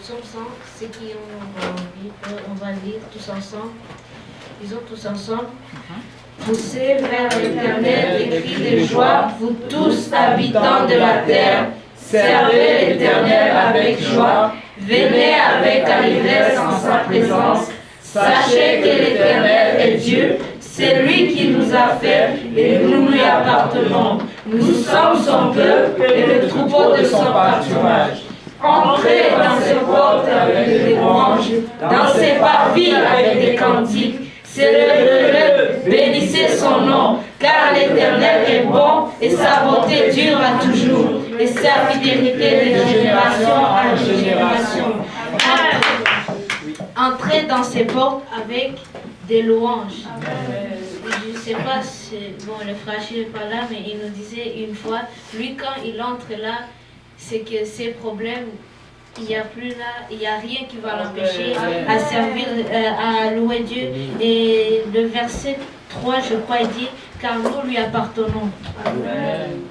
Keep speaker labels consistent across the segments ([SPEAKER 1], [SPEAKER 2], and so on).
[SPEAKER 1] psaume 100, ceux qui on va lire tous ensemble. Disons tous ensemble. Poussez vers l'Éternel des cris de joie, vous tous habitants de la terre. Servez l'Éternel avec joie. Venez avec allégresse en sa présence. Sachez que l'Éternel est Dieu. C'est lui qui nous a fait et nous lui appartenons. Nous sommes son peuple et le troupeau de son pâturage. Entrez dans ses portes avec des louanges, dans ses parvis avec des cantiques. Célébrez-le, bénissez son nom, car l'Éternel est bon et sa bonté dure à toujours, et sa fidélité de génération en génération. Entrez dans ses portes avec des louanges. Je ne sais pas, bon, le frère n'est pas là, mais il nous disait une fois, lui quand il entre là, c'est que ses problèmes, il n'y a plus là, il n'y a rien qui va l'empêcher à servir, à louer Dieu. Et le verset 3, je crois, il dit, car nous lui appartenons. Amen.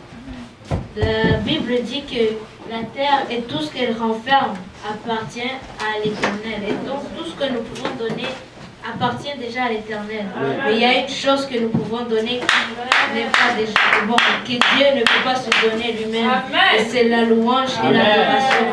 [SPEAKER 1] La Bible dit que la terre et tout ce qu'elle renferme appartient à l'Éternel. Et donc tout ce que nous pouvons donner appartient déjà à l'Éternel. Mais il y a une chose que nous pouvons donner qui n'est pas déjà bon, que Dieu ne peut pas se donner lui-même. Et c'est la louange et l'adoration.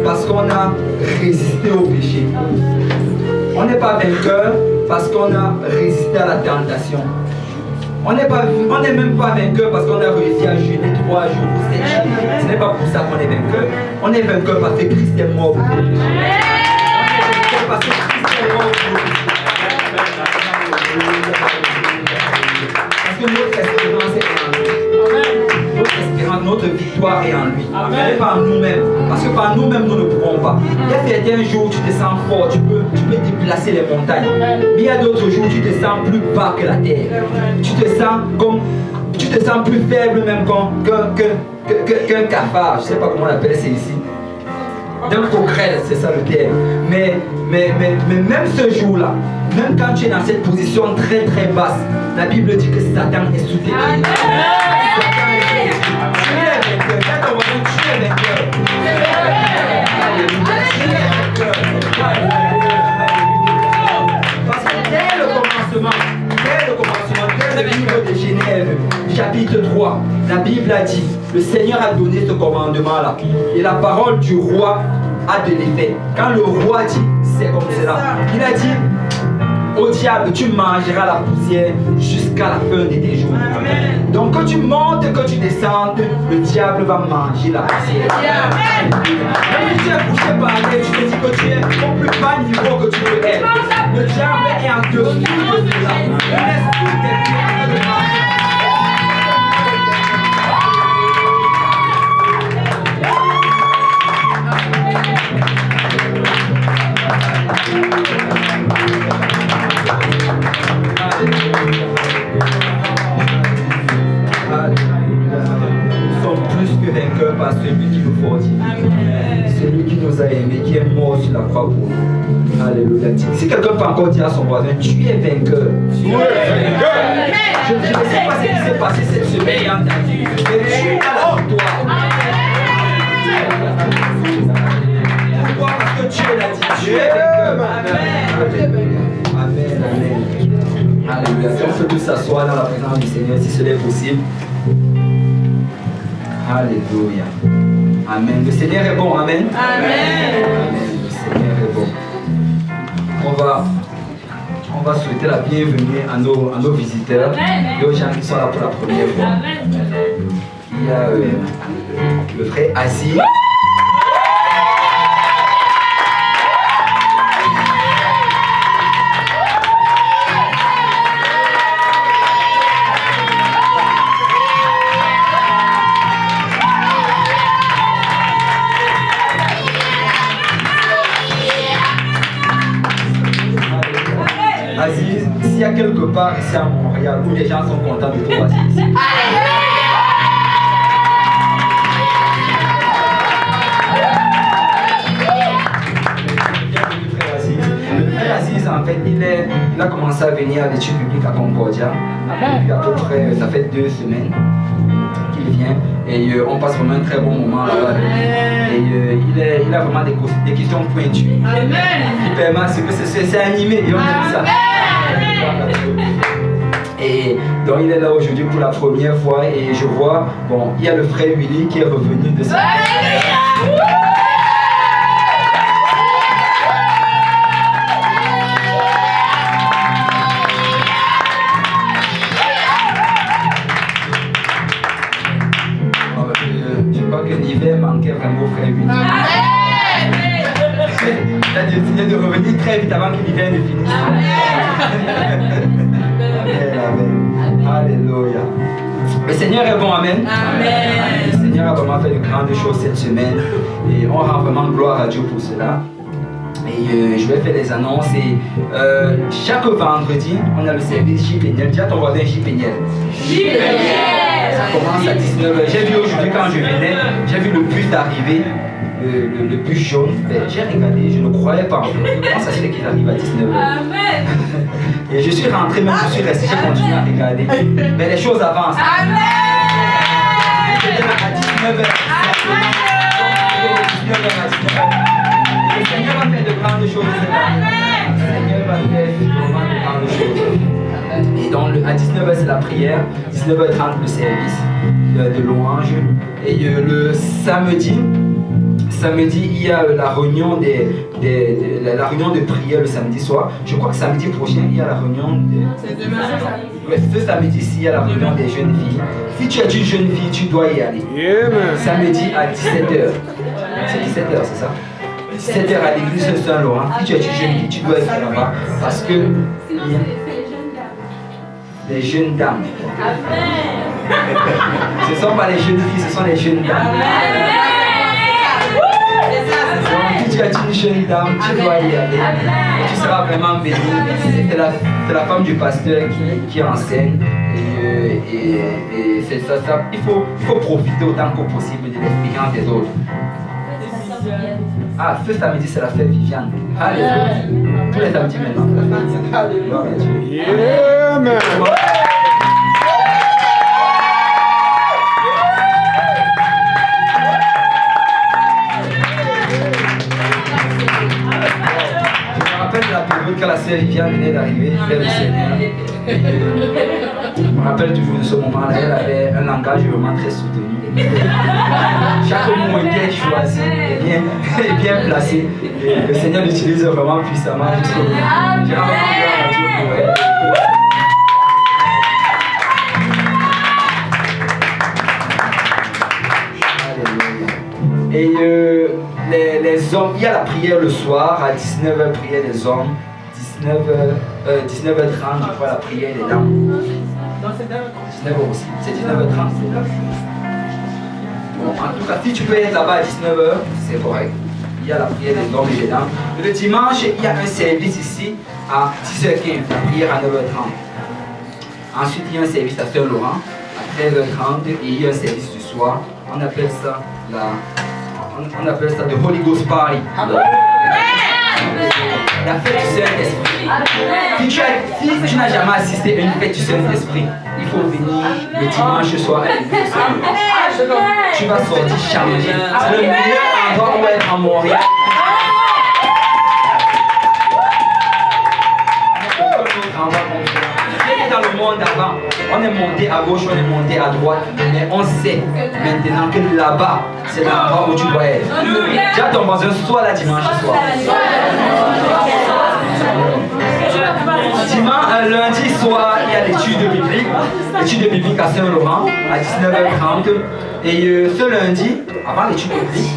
[SPEAKER 2] parce qu'on a résisté au péché. On n'est pas vainqueur parce qu'on a résisté à la tentation. On n'est même pas vainqueur parce qu'on a réussi à jeûner 3 jours ou 7 jours. Ce n'est pas pour ça qu'on est vainqueur. On est vainqueur parce que Christ est mort pour nous. On est vainqueur parce que Christ est mort pour nous. Parce que notre espérance est en lui. Notre espérance, notre victoire est en lui. Ce n'est pas en nous-mêmes. Parce que par nous-mêmes, nous ne pouvons pas. Il y a certains jours où tu te sens fort, tu peux déplacer les montagnes. Mais il y a d'autres jours où tu te sens plus bas que la terre. Tu te sens plus faible même qu'un cafard. Je ne sais pas comment on appelle ça ici. D'un coquerel, c'est ça le terme. Mais même ce jour-là, même quand tu es dans cette position très très basse, la Bible dit que Satan est sous tes pieds. Satan est sous tes pieds. Tu es vainqueur. Quand on va dire tu es vainqueur. Parce que dès le commencement, dès le livre de Genèse, chapitre 3, la Bible a dit, le Seigneur a donné ce commandement-là. Et la parole du roi a de l'effet. Quand le roi dit, c'est comme cela. Il a dit, au diable, tu mangeras la poussière jusqu'à la fin de tes jours. Amen. Donc que tu montes, que tu descendes, le diable va manger la poussière. Amen. Même si tu es couché par terre, tu te dis que tu es au plus bas niveau que tu peux être. Le diable est en dessous de cela. Il laisse tout tes pieds de manger. Nous sommes plus que vainqueurs par celui qui nous fortifie. Celui qui nous a aimés, qui est mort sur la croix pour nous. Alléluia. Si quelqu'un peut encore dire à son voisin, tu es vainqueur. Tu es vainqueur. Je ne sais pas ce qui s'est passé cette semaine dans ta vie, mais tu as la victoire. Pourquoi? Parce que tu es la vie. Tu es vainqueur. Amen. Amen. Alléluia. Si on peut tous s'asseoir dans la présence du Seigneur, si cela est possible. Alléluia. Amen. Le Seigneur est bon. Amen. Amen. Amen. Le Seigneur est bon. On va souhaiter la bienvenue à nos visiteurs et aux gens qui sont là pour la première fois. Il y a le frère Assis. S'il y a quelque part ici à Montréal où les gens sont contents de toi, c'est ici. Le frère Aziz, en fait, il a commencé à venir à l'étude publique à Concordia. Depuis à peu près, ça fait 2 semaines qu'il vient. Et on passe vraiment un très bon moment là-bas. Et il a vraiment des questions pointues. Hyper masse, c'est animé et on aime ça. Et donc il est là aujourd'hui pour la première fois et je vois, bon, il y a le frère Willy qui est revenu de ça. Je crois que l'hiver manquait vraiment au frère Willy. Il a décidé de revenir très vite avant que l'hiver ne finisse. Amen. Alléluia. Le Seigneur est bon, amen. Amen. Le Seigneur a vraiment fait de grandes choses cette semaine et on rend vraiment gloire à Dieu pour cela. Et je vais faire les annonces et chaque vendredi on a le service J-Péniel. Dis à ton voisin J-Péniel. Ça commence à 19h. J'ai vu aujourd'hui quand je venais, j'ai vu le bus arriver. Le bus jaune, j'ai regardé, je ne croyais pas en fait. Comment ça se fait qu'il arrive à 19h? Amen. Et je suis rentré, même je suis resté, j'ai continué à regarder. Mais les choses avancent. Amen. À 19h. Le Seigneur va faire de grandes choses. Le Seigneur va faire vraiment de grandes choses. Et donc à 19h c'est la prière, 19h30 le service de louange. Et le samedi, Samedi, il y a la réunion la réunion de prière le samedi soir. Je crois que samedi prochain, il y a la réunion
[SPEAKER 3] C'est demain.
[SPEAKER 2] Ouais, ce samedi-ci, il y a la réunion des jeunes filles. Si tu es une jeune fille, tu dois y aller. Samedi à 17h. C'est 17h, c'est ça? 17h à l'église de Saint-Laurent. Si tu es une jeune fille, tu dois être là-bas. Parce que les jeunes dames. Ce ne sont pas les jeunes filles, ce sont les jeunes dames. Donc, si tu es une jeune dame, tu dois y aller. Tu seras vraiment béni. C'est la femme du pasteur qui enseigne. Et c'est ça. Il faut profiter autant que possible de l'expérience des autres. Ah, ce samedi, c'est la fête Viviane. Alléluia. Tous les samedis maintenant, c'est la fête Viviane. Gloire à Dieu.
[SPEAKER 4] Amen.
[SPEAKER 2] Quand la sœur Viviane venait d'arriver vers le Seigneur, je me rappelle toujours de ce moment-là, elle avait un langage vraiment très soutenu. Chaque mot était choisi et bien placé. Et le Seigneur l'utilise vraiment puissamment jusqu'au bout. J'ai vraiment gloire à Dieu pour elle. Et les hommes, il y a la prière le soir, à 19h, prière des hommes. 19h30, je crois, la prière des dames. 19h aussi. C'est 19h30, c'est là. Bon, en tout cas, si tu peux être là-bas à 19h, c'est correct. Il y a la prière des hommes et des dames. Le dimanche, il y a un service ici à 10h15, la prière à 9h30. Ensuite, il y a un service à Saint-Laurent à 13h30 et il y a un service du soir. On appelle ça the Holy Ghost Party. La fête du Saint-Esprit. Si tu n'as jamais assisté à une fête du Saint-Esprit, il faut venir le dimanche soir à l'église. Tu vas sortir changé. C'est le meilleur endroit où être à Montréal. Dans le monde avant, on est monté à gauche, on est monté à droite, mais on sait maintenant que là-bas, c'est l'endroit où tu dois être. J'ai ton voisin, soit la dimanche soir. Lundi soir, il y a l'étude biblique à Saint-Laurent à 19h30. Et ce lundi, avant l'étude biblique,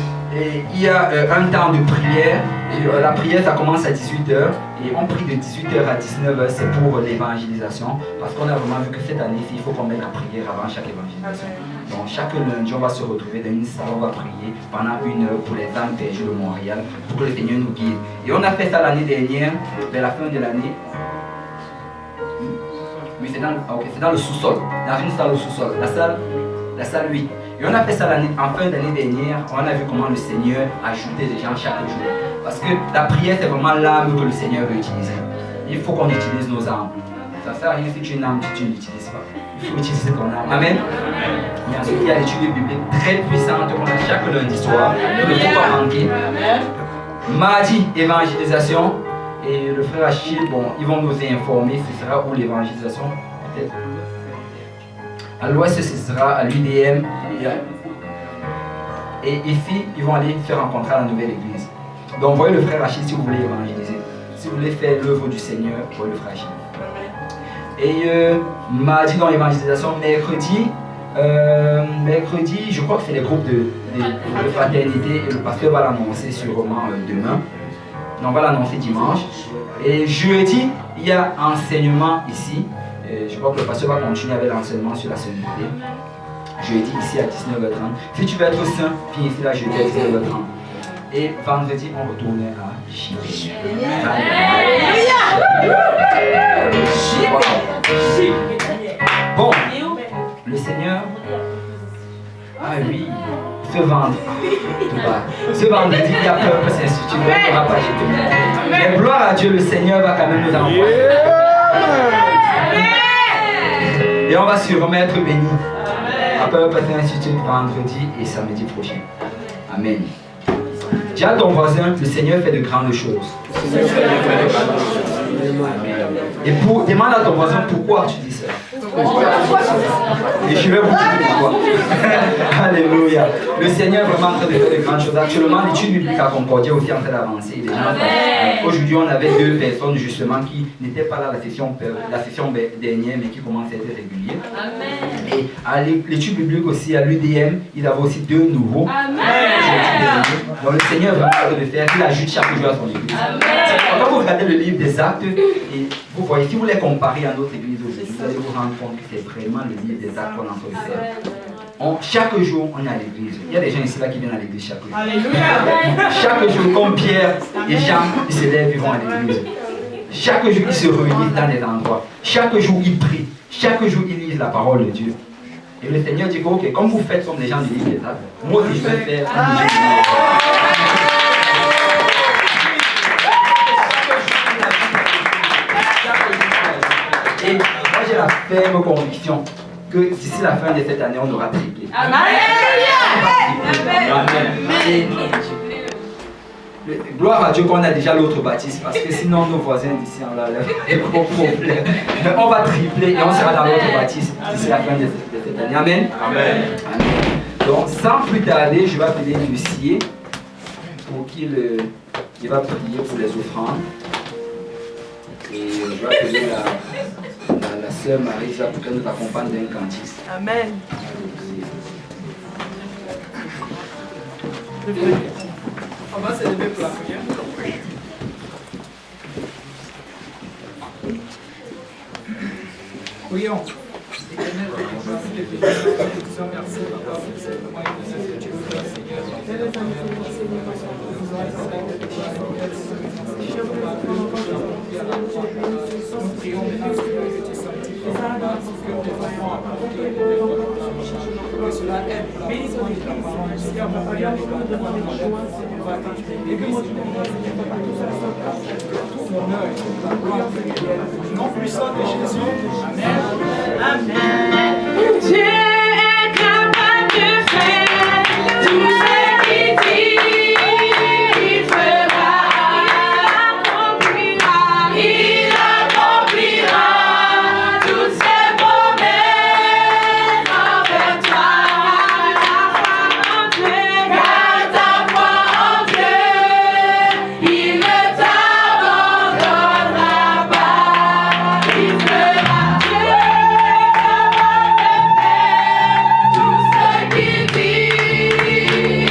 [SPEAKER 2] il y a un temps de prière. Et, la prière, ça commence à 18h. Et on prie de 18h à 19h, c'est pour l'évangélisation. Parce qu'on a vraiment vu que cette année, il faut qu'on mette la prière avant chaque évangélisation. Donc chaque lundi, on va se retrouver dans une salle, on va prier pendant 1 heure pour les âmes perdues de Montréal, pour que le Seigneur nous guide. Et on a fait ça l'année dernière, vers la fin de l'année. Mais c'est dans le sous-sol, dans une salle au sous-sol, la salle 8. Et on a fait ça en fin d'année dernière, on a vu comment le Seigneur ajoutait des gens chaque jour. Parce que la prière, c'est vraiment l'âme que le Seigneur veut utiliser. Il faut qu'on utilise nos âmes. Ça ne sert à rien si tu as une âme que tu n'utilises pas. Il faut utiliser ton âme. Amen. Et ensuite, il y a l'étude biblique très puissante qu'on a chaque lundi soir. Il ne faut pas manquer. Mardi, évangélisation. Et le frère Achille, bon, ils vont nous informer, ce sera où l'évangélisation, peut-être. À l'ouest, ce sera à l'UDM. Et ici, ils vont aller faire rencontrer à la nouvelle église. Donc, voyez le frère Achille si vous voulez évangéliser. Si vous voulez faire l'œuvre du Seigneur, voyez le frère Achille. Et mardi dans l'évangélisation, mercredi, je crois que c'est les groupes de fraternité et le pasteur va l'annoncer sûrement demain. On va l'annoncer dimanche. Et jeudi, il y a enseignement ici. Et je crois que le pasteur va continuer avec l'enseignement sur la sainteté. Jeudi, ici à 19h30. Si tu veux être saint, viens ici là jeudi à 19h30. Et vendredi, on retourne à Chine. Bon, le Seigneur. Ah oui. Ce vendredi, il y a Purpose Institute, on ne pourra pas jeter. Mais gloire à Dieu, le Seigneur va quand même nous envoyer. Et on va sûrement être bénis à Purpose Institute vendredi et samedi prochain. Amen. Dis à ton voisin, le Seigneur fait de grandes choses. Et demande à ton voisin pourquoi tu dis ça. Et je vais vous dire pourquoi. Alléluia. Le Seigneur est vraiment en train de faire de grandes choses. Actuellement, l'étude biblique à Concordia aussi en train d'avancer. Aujourd'hui, on avait 2 personnes justement qui n'étaient pas là la session dernière, mais qui commencent à être réguliers. Et à l'étude biblique aussi, à l'UDM, il y avait aussi 2 nouveaux. Donc le Seigneur est vraiment en train de faire. Il ajoute chaque jour à son église. Quand vous regardez le livre des Actes, et vous voyez, si vous les comparez à notre église aujourd'hui, vous allez vous rendre compte que c'est vraiment le livre des Actes qu'on est en train de faire. Chaque jour, on est à l'église. Il y a des gens ici là qui viennent à l'église chaque jour. Alléluia. Chaque jour, comme Pierre et Jean, ils se lèvent, ils vont à l'église. Chaque jour, ils se réunissent dans des endroits. Chaque jour, ils prient. Chaque jour, ils lisent la parole de Dieu. Et le Seigneur dit que, ok, comme vous faites comme les gens du livre des Actes, moi aussi je vais faire. Et moi j'ai la ferme conviction que d'ici la fin de cette année, on aura triplé. Amen. Gloire à Dieu qu'on a déjà l'autre baptiste, parce que sinon nos voisins d'ici on a des gros problèmes. On va tripler et on sera dans l'autre baptiste d'ici la fin de cette année. Amen. Amen. Donc sans plus tarder, je vais appeler Lucie pour qu'il va prier pour les offrandes. Et je vais appeler la sœur Marisa pour qu'elle nous accompagne d'un cantique.
[SPEAKER 3] Amen. On va se lever pour la prière. Prions. Éternel, merci d'avoir fait cette moyen de ce Dieu, Seigneur. Nous prions maintenant, Seigneur, que tu sanctifies que cela aide pour la bénédiction de ta parole. Seigneur, mon Père, on va t'accueillir. L'église, tout l'honneur et toute la gloire au nom puissant de Jésus. Amen. Amen.
[SPEAKER 4] Dieu est capable de faire tout ce qu'il dit, il fera, il accomplira toutes ses promesses envers toi. Garde ta foi en Dieu, il ne t'abandonnera pas, il fera. Tout ce qu'il dit.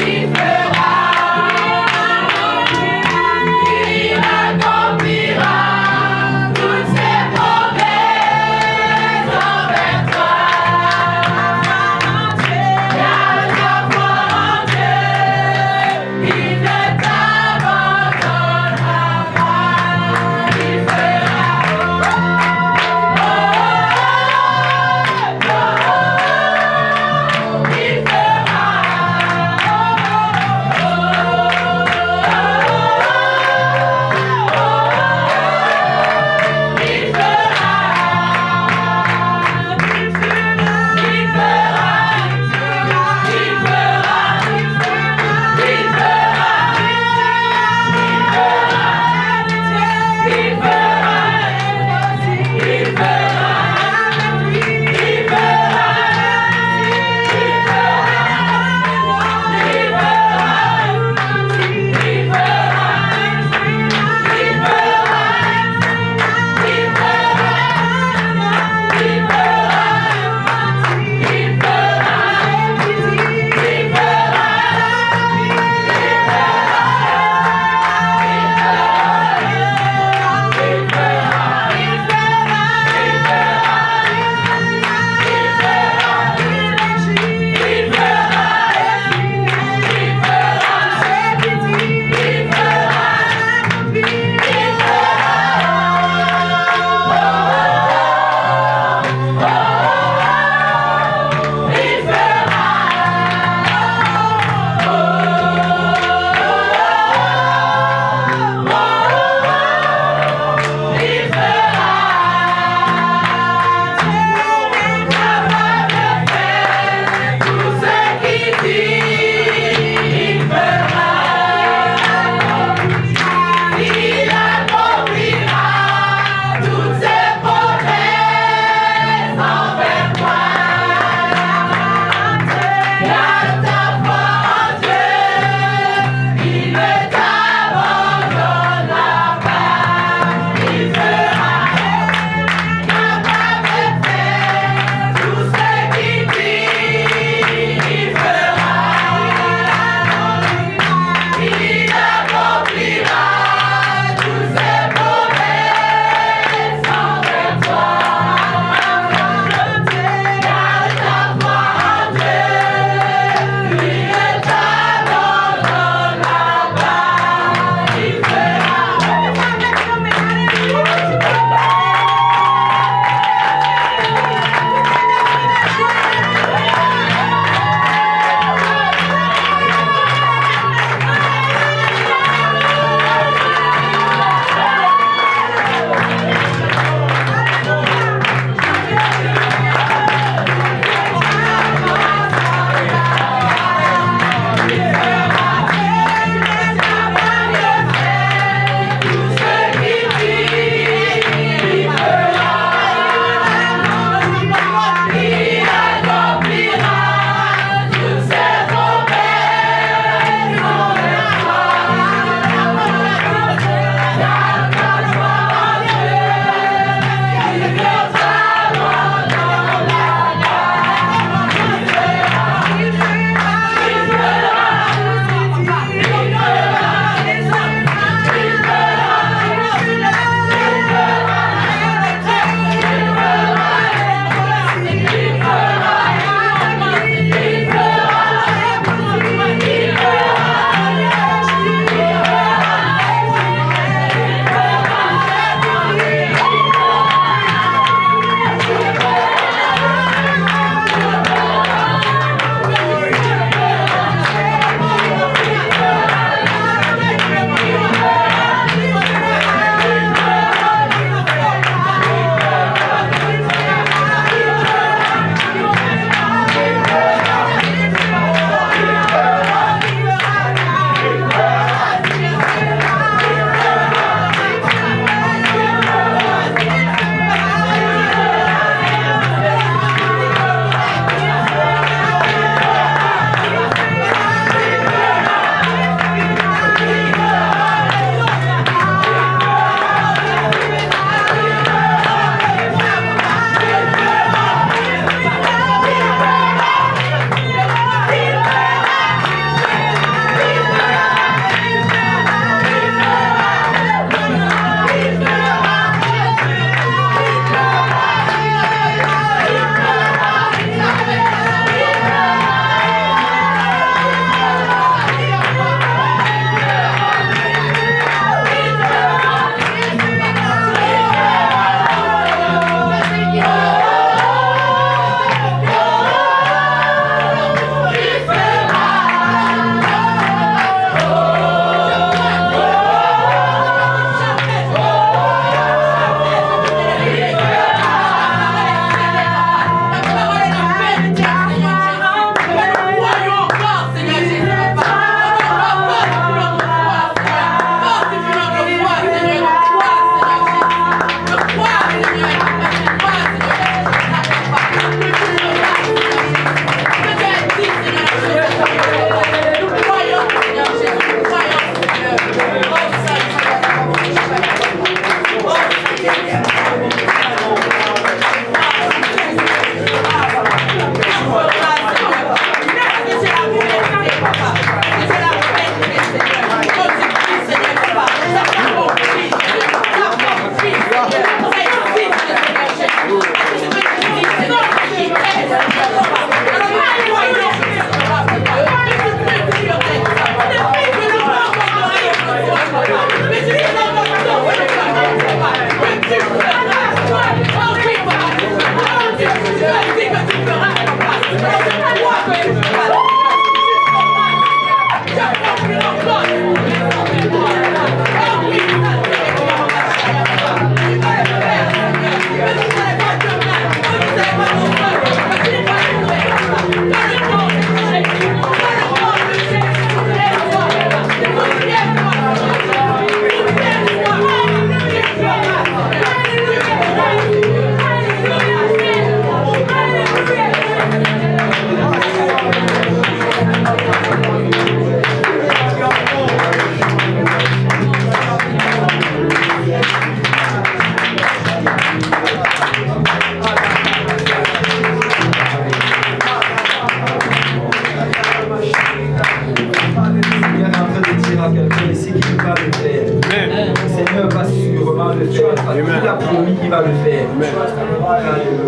[SPEAKER 2] le faire. Il a promis qu'il va le faire.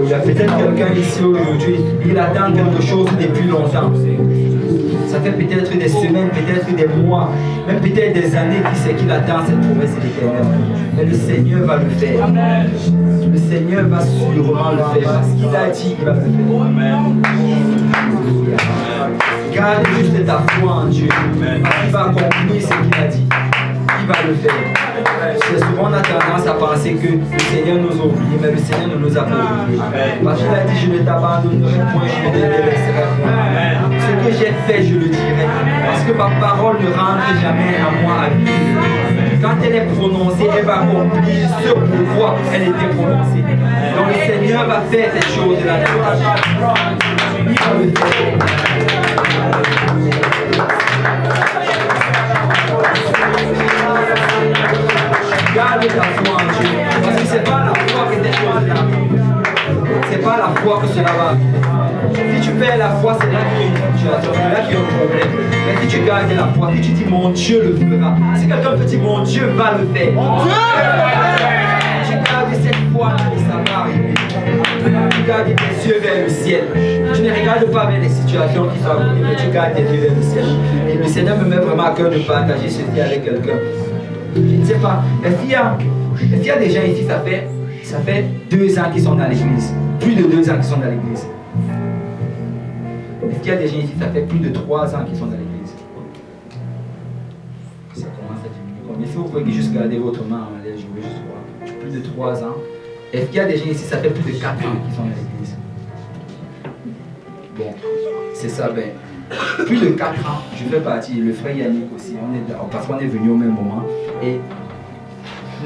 [SPEAKER 2] Il y a peut-être quelqu'un ici aujourd'hui, il attend quelque chose depuis longtemps. Ça fait peut-être des semaines, peut-être des mois, même peut-être des années qui sait qu'il attend cette promesse de l'Éternel. Mais le Seigneur va le faire. Le Seigneur va sûrement le faire parce qu'il a dit qu'il va le faire. Garde juste ta foi en Dieu. Il va accomplir ce qu'il a dit. Il va le faire. C'est souvent on a tendance à penser que le Seigneur nous a oubliés, mais le Seigneur ne nous a pas oubliés. Parce qu'il a dit, je ne t'abandonnerai point, je ne te délaisserai point. Ce que j'ai fait, je le dirai. Parce que ma parole ne rentre jamais à moi à vivre. Quand elle est prononcée, elle va accomplir ce pourquoi elle était prononcée. Donc le Seigneur va faire cette chose-là. Il va le faire. Garde ta foi en Dieu. Parce que c'est pas la foi que cette chose-là. C'est pas la foi que cela va. Si tu perds la foi, c'est là qu'il y a une situation, c'est là qu'il y a un problème. Mais si tu gardes la foi, si tu dis mon Dieu le fera, si quelqu'un te dit mon Dieu va le faire, tu gardes cette foi et ça va arriver. Tu gardes tes yeux vers le ciel. Tu ne regardes pas vers les situations qui sont arrivées, mais tu gardes tes yeux vers le ciel. Et le Seigneur me met vraiment à cœur de partager ceci avec quelqu'un. Je ne sais pas. Est-ce qu'il y a des gens ici, ça fait 2 ans qu'ils sont dans l'église. Plus de 2 ans qu'ils sont dans l'église. Est-ce qu'il y a des gens ici, ça fait plus de 3 ans qu'ils sont dans l'église? Ça commence à diminuer. Combien? Si vous pouvez juste garder votre main en l'air, je veux juste voir. Plus de 3 ans. Est-ce qu'il y a des gens ici, ça fait plus de 4 ans qu'ils sont dans l'église? Bon, c'est ça, ben. Plus de 4 ans, je fais partie, le frère Yannick aussi, parce qu'on est venu au même moment. Et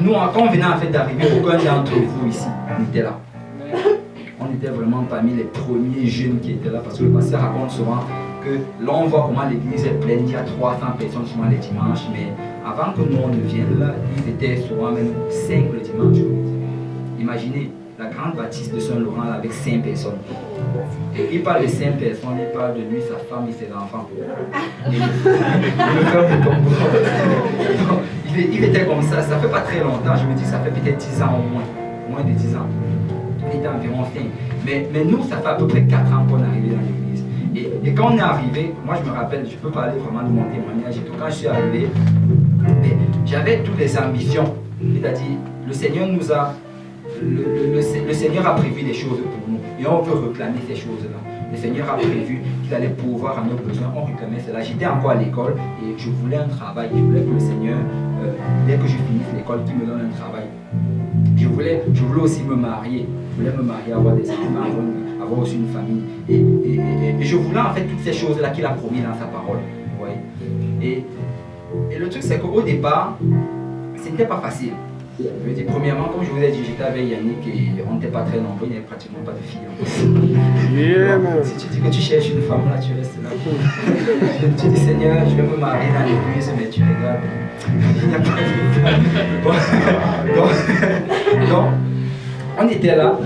[SPEAKER 2] nous, quand on venait en fait d'arriver, aucun d'entre vous ici n'était là. On était vraiment parmi les premiers jeunes qui étaient là, parce que le pasteur raconte souvent que là on voit comment l'église est pleine, il y a 300 personnes souvent les dimanches, mais avant que nous on ne vienne là, ils étaient souvent même 5 le dimanche. Imaginez la grande bâtisse de Saint-Laurent avec 5 personnes. Et il parle de 5 personnes, il parle de lui, sa femme et ses enfants. Et le frère de Tombo. Il était comme ça fait pas très longtemps, je me dis ça fait peut-être 10 ans au moins de 10 ans. Il était environ 5. Mais nous, ça fait à peu près 4 ans qu'on est arrivé dans l'église. Et quand on est arrivé, moi je me rappelle, je peux parler vraiment de mon témoignage et tout, quand je suis arrivé, j'avais toutes les ambitions. C'est-à-dire, le Seigneur nous a... Le Seigneur a prévu des choses pour nous et on veut réclamer ces choses-là. Le Seigneur a prévu qu'il allait pouvoir à nos besoins, on réclamait cela. J'étais encore à l'école et je voulais un travail. Je voulais que le Seigneur, dès que je finisse l'école, qu'il me donne un travail. Je voulais aussi me marier. Je voulais me marier, avoir des enfants, avoir aussi une famille. Et je voulais en fait toutes ces choses-là qu'il a promis dans sa parole. Vous voyez? Et le truc, c'est qu'au départ, ce n'était pas facile. Je veux dire, premièrement, comme je vous ai dit, j'étais avec Yannick et on n'était pas très nombreux, il n'y avait pratiquement pas de filles. Donc, si tu dis que tu cherches une femme là, tu restes là. Tu dis Seigneur, je vais me marier dans l'église, mais tu regardes, il n'y a pas de femme. Donc, on était là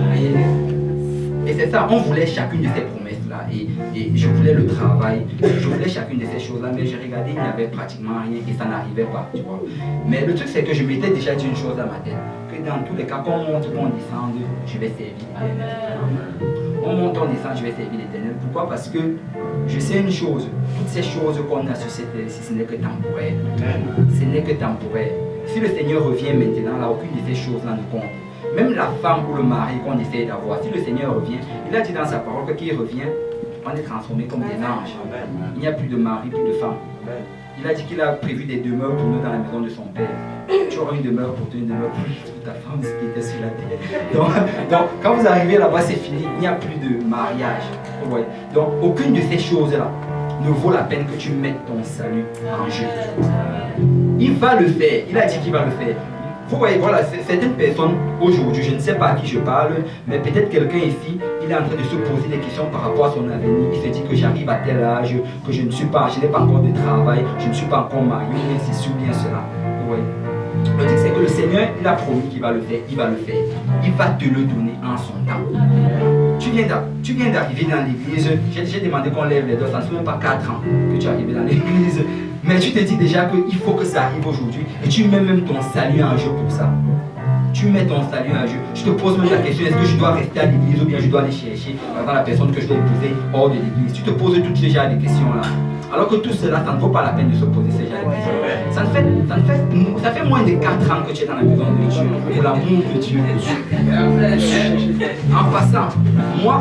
[SPEAKER 2] et c'est ça, on voulait chacune de ces promesses-là et je voulais le travail, je voulais chacune de ces choses-là, mais j'ai regardé, il n'y avait pratiquement rien et ça n'arrivait pas, tu vois. Mais le truc, c'est que je m'étais déjà dit une chose dans ma tête, que dans tous les cas, qu'on monte, qu'on descende, je vais servir l'Éternel. On monte, on descend, je vais servir l'Éternel. Pourquoi? Parce que je sais une chose, toutes ces choses qu'on a sur cette terre, ce n'est que temporaire. Ce n'est que temporaire. Si le Seigneur revient maintenant, là, aucune de ces choses-là ne compte. Même la femme ou le mari qu'on essaie d'avoir, si le Seigneur revient, il a dit dans sa parole que qu'il revient, on est transformé comme des anges. Il n'y a plus de mari, plus de femme. Il a dit qu'il a prévu des demeures pour nous dans la maison de son père. Tu auras une demeure pour toi, une demeure pour ta femme, ce qui était sur la terre. Donc quand vous arrivez là-bas, c'est fini, il n'y a plus de mariage. Ouais. Donc aucune de ces choses-là ne vaut la peine que tu mettes ton salut en jeu. Il va le faire, il a dit qu'il va le faire. Vous voyez, voilà, certaines personnes aujourd'hui, je ne sais pas à qui je parle, mais peut-être quelqu'un ici, il est en train de se poser des questions par rapport à son avenir. Il se dit que j'arrive à tel âge, que je n'ai pas encore de travail, je ne suis pas encore marié, bien ceci ou bien cela. Vous voyez. Le truc, c'est que le Seigneur, il a promis qu'il va le faire, il va le faire. Il va te le donner en son temps. Tu viens d'arriver dans l'église, j'ai demandé qu'on lève les doigts, ça ne fait même pas 4 ans que tu es arrivé dans l'église. Mais tu te dis déjà qu'il faut que ça arrive aujourd'hui et tu mets même ton salut en jeu pour ça. tu mets ton salut en jeu. Je te pose même la question, est-ce que je dois rester à l'église ou bien je dois aller chercher dans la personne que je dois épouser hors de l'église. Tu te poses toutes ces genres de questions-là. Alors que tout cela, ça ne vaut pas la peine de se poser ces genres de questions. Ça fait moins de 4 ans que tu es dans la maison de Dieu. Et l'amour de Dieu. En passant, moi,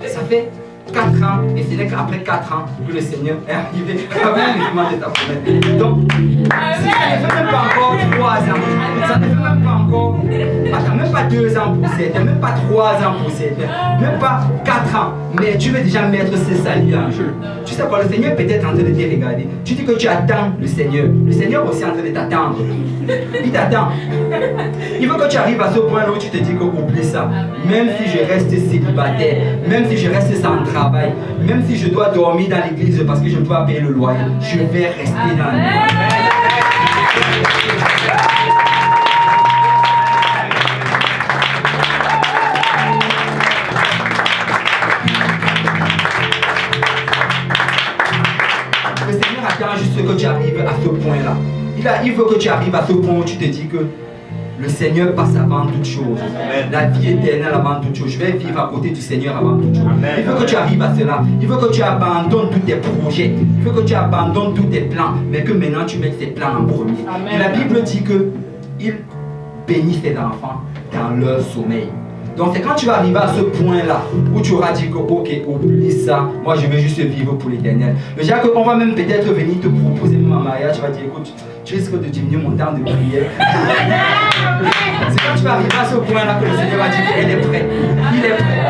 [SPEAKER 2] ça fait 4 ans, et ce n'est qu'après 4 ans que le Seigneur est arrivé avec l'événement de ta promesse. Donc, si ça ne fait même pas encore 3 ans, ça ne fait même pas encore, attends, même pas 2 ans pour certains, même pas 3 ans pour certains, même pas 4 ans, mais tu veux déjà mettre ce salut en jeu. Tu sais quoi, le Seigneur est peut-être en train de te regarder. Tu dis que tu attends le Seigneur aussi est en train de t'attendre. Il t'attend. Il veut que tu arrives à ce point où tu te dis que oublie ça. Même si je reste célibataire, même si je reste sans travail, même si je dois dormir dans l'église parce que je ne dois payer le loyer, je vais rester dans l'église. Le Seigneur attend juste que tu arrives à ce point-là. Il veut que tu arrives à ce point où tu te dis que le Seigneur passe avant toute chose. La vie éternelle avant toute chose. Je vais vivre à côté du Seigneur avant toute chose. Il veut que tu arrives à cela. Il veut que tu abandonnes tous tes projets. Il veut que tu abandonnes tous tes plans. Mais que maintenant tu mettes tes plans en premier. Et la Bible dit que il bénit ses enfants dans leur sommeil. Donc c'est quand tu vas arriver à ce point-là où tu auras dit que ok, oublie ça, moi je vais juste vivre pour l'éternel. Déjà qu'on va même peut-être venir te proposer même un mariage, tu vas dire écoute, tu risques de diminuer mon temps de prière. C'est quand tu vas arriver à ce point-là que le Seigneur va dire qu'il est prêt. Il est prêt.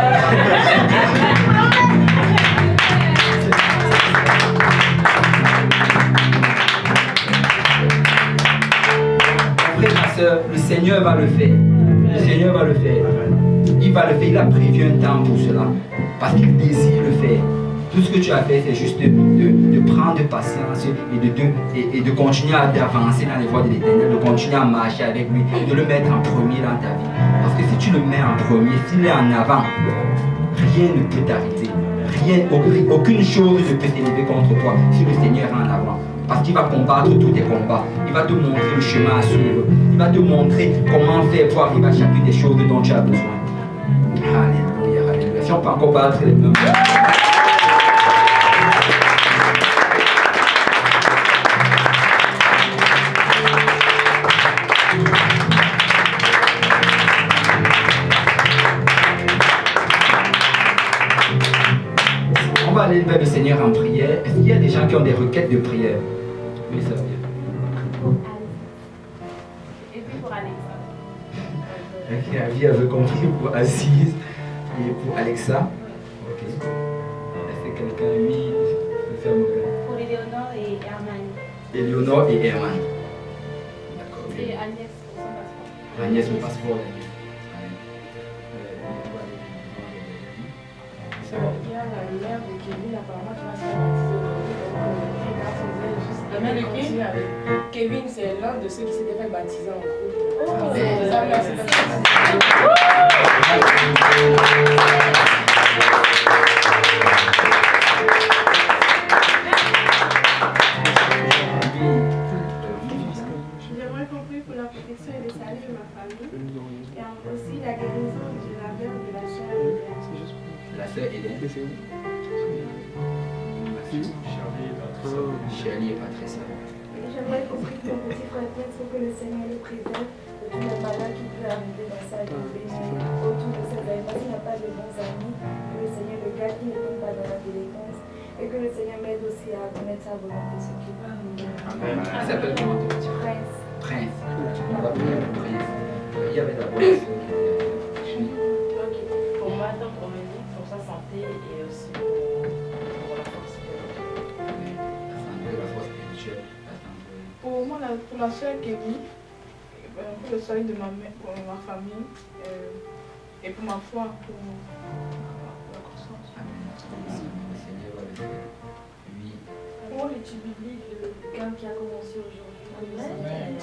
[SPEAKER 2] Après ma soeur, le Seigneur va le faire. Le Seigneur va le faire. Il va le faire, il a prévu un temps pour cela. Parce qu'il désire le faire. Tout ce que tu as fait, c'est juste de prendre patience et de continuer à avancer dans les voies de l'Éternel, de continuer à marcher avec lui, de le mettre en premier dans ta vie. Parce que si tu le mets en premier, s'il est en avant, rien ne peut t'arrêter. Aucune chose ne peut t'élever contre toi si le Seigneur est en avant. Parce qu'il va combattre tous tes combats. Il va te montrer le chemin à suivre. Il va te montrer comment faire pour arriver à chacune des choses dont tu as besoin. Alléluia, alléluia. Si on peut encore battre les mains. On va aller vers le Seigneur en prière. Est-ce qu'il y a des gens qui ont des requêtes de prière? Oui, ça va bien.
[SPEAKER 5] Et puis pour Alexa.
[SPEAKER 2] Ok, Avi avait compris pour Assise et pour Alexa. Ok. Est-ce que quelqu'un a mis le ferme?
[SPEAKER 5] Pour Éléonore et Herman.
[SPEAKER 2] Éléonore et Herman. D'accord.
[SPEAKER 5] Et Agnès pour son passeport.
[SPEAKER 2] Agnès, mon passeport.
[SPEAKER 3] Il y a la mère de Kevin, apparemment, qui va se faire baptiser. La mère de qui? Kevin, c'est l'un de ceux qui s'était fait baptiser en couple.
[SPEAKER 5] Oh,
[SPEAKER 3] Sa mère s'est fait
[SPEAKER 6] J'aimerais qu'on prie pour la protection et le salut de ma famille et aussi la guérison de la mère de la sœur Hélène.
[SPEAKER 2] La sœur Hélène. Charlie et Patricia.
[SPEAKER 6] J'aimerais qu'on prie pour mon petit frère pour que le Seigneur le préserve de tous les malades qui peuvent arriver dans sa vie autour de ses amis. S'il n'a pas de bons amis, que le Seigneur le garde, qu'il ne tombe pas dans la délinquance et que le Seigneur m'aide aussi à connaître sa volonté, ce qui va.
[SPEAKER 2] Amen. Il s'appelle comment ton petit frère?
[SPEAKER 6] Prince.
[SPEAKER 2] Prince. On va prier pour Prince. Il y avait d'abord la sœur qui était.
[SPEAKER 5] Ok. Pour moi, donc pour Monique, pour sa santé et aussi pour la force spirituelle.
[SPEAKER 2] La force spirituelle.
[SPEAKER 3] Pour moi, pour la soeur Kevin, pour le salut de ma mère, pour ma famille, et pour ma foi, pour la croissance.
[SPEAKER 2] Le Seigneur va le faire. Oui.
[SPEAKER 6] Pour l'étude biblique, le camp qui a commencé aujourd'hui. Amen.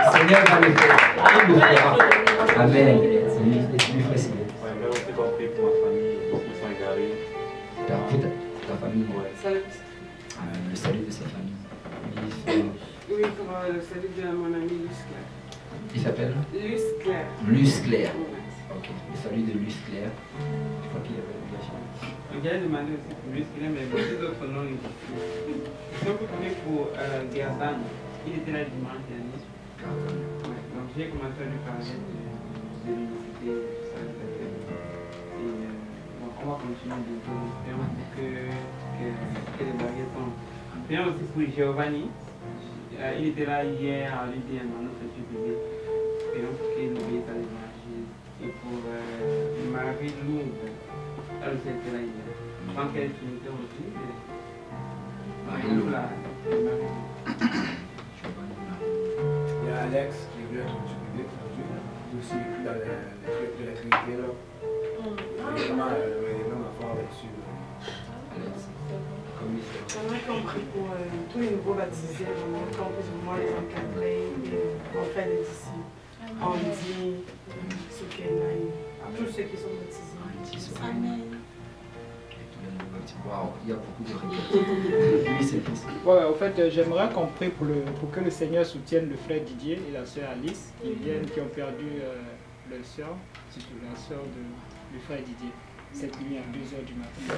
[SPEAKER 2] Le Seigneur va le faire. Il le fera. Amen. Et tu lui ferais signer.
[SPEAKER 7] Mais aussi compris pour ma famille, ils sont égarés.
[SPEAKER 2] Ta famille.
[SPEAKER 7] Ouais.
[SPEAKER 2] Amen. Le salut de sa famille.
[SPEAKER 8] pour le salut de mon ami Luce Claire.
[SPEAKER 2] Il s'appelle
[SPEAKER 8] Luce Claire.
[SPEAKER 2] Luce Claire.
[SPEAKER 8] Ouais.
[SPEAKER 2] Ok, le salut de Luce Claire. Je crois qu'il y avait déjà chez
[SPEAKER 8] Donc, j'avais demandé aussi pour Luce Claire, mais beaucoup d'autres noms existent. Si on peut trouver pour Gerdan, il était là dimanche dernier. Ouais. Donc j'ai commencé à lui parler de l'université, tout ça, etc. Et bon, on va continuer de faire que les barrières tombent. Bien aussi pour Giovanni, il était là hier à l'UDM, à notre public. Et donc qu'il obéisse à l'évangile. Et pour Marie-Louve, elle aussi était là hier. Tant qu'elle finissait aussi,
[SPEAKER 2] Marie-Louve.
[SPEAKER 9] Il y a Alex qui est venu être du public aujourd'hui. Il est aussi vécu dans le truc de la Trinité. Là. Il est vraiment fort là-dessus.
[SPEAKER 10] J'aimerais qu'on prie pour tous les nouveaux baptisés, vraiment, qu'on puisse vraiment les encadrer et en faire des disciples. Andy, Soukenaï, tous ceux qui sont baptisés. Amen.
[SPEAKER 2] Waouh, il y a beaucoup de requêtes. Oui, c'est plus.
[SPEAKER 11] Ouais, en fait, j'aimerais qu'on prie pour que le Seigneur soutienne le frère Didier et la sœur Alice qui ont perdu leur sœur, surtout la sœur du frère Didier, cette nuit à 2h du matin.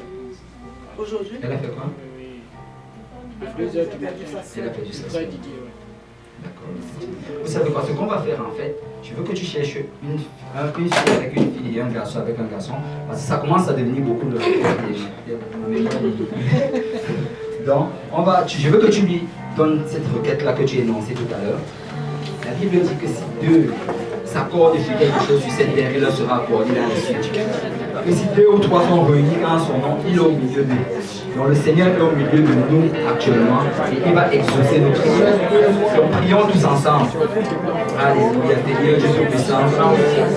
[SPEAKER 10] Aujourd'hui?
[SPEAKER 2] Elle a fait quoi?
[SPEAKER 11] Oui. À 2h du matin.
[SPEAKER 2] Elle a perdu sa
[SPEAKER 11] frère
[SPEAKER 2] sœur.
[SPEAKER 11] Didier, oui.
[SPEAKER 2] D'accord. Vous savez quoi, ce qu'on va faire en fait, je veux que tu cherches une fille avec une fille et un garçon avec un garçon, parce que ça commence à devenir beaucoup de... Donc, je veux que tu lui donnes cette requête-là que tu as énoncée tout à l'heure. La Bible dit que si deux s'accordent sur quelque chose sur cette terre, il leur sera accordé dans les cieux. Que si 2 ou 3 sont réunis en son nom, il est au milieu d'eux. Donc le Seigneur est au milieu de nous actuellement et il va exaucer nos prières. Donc prions tous ensemble. Alléluia, Seigneur Dieu Tout-Puissant.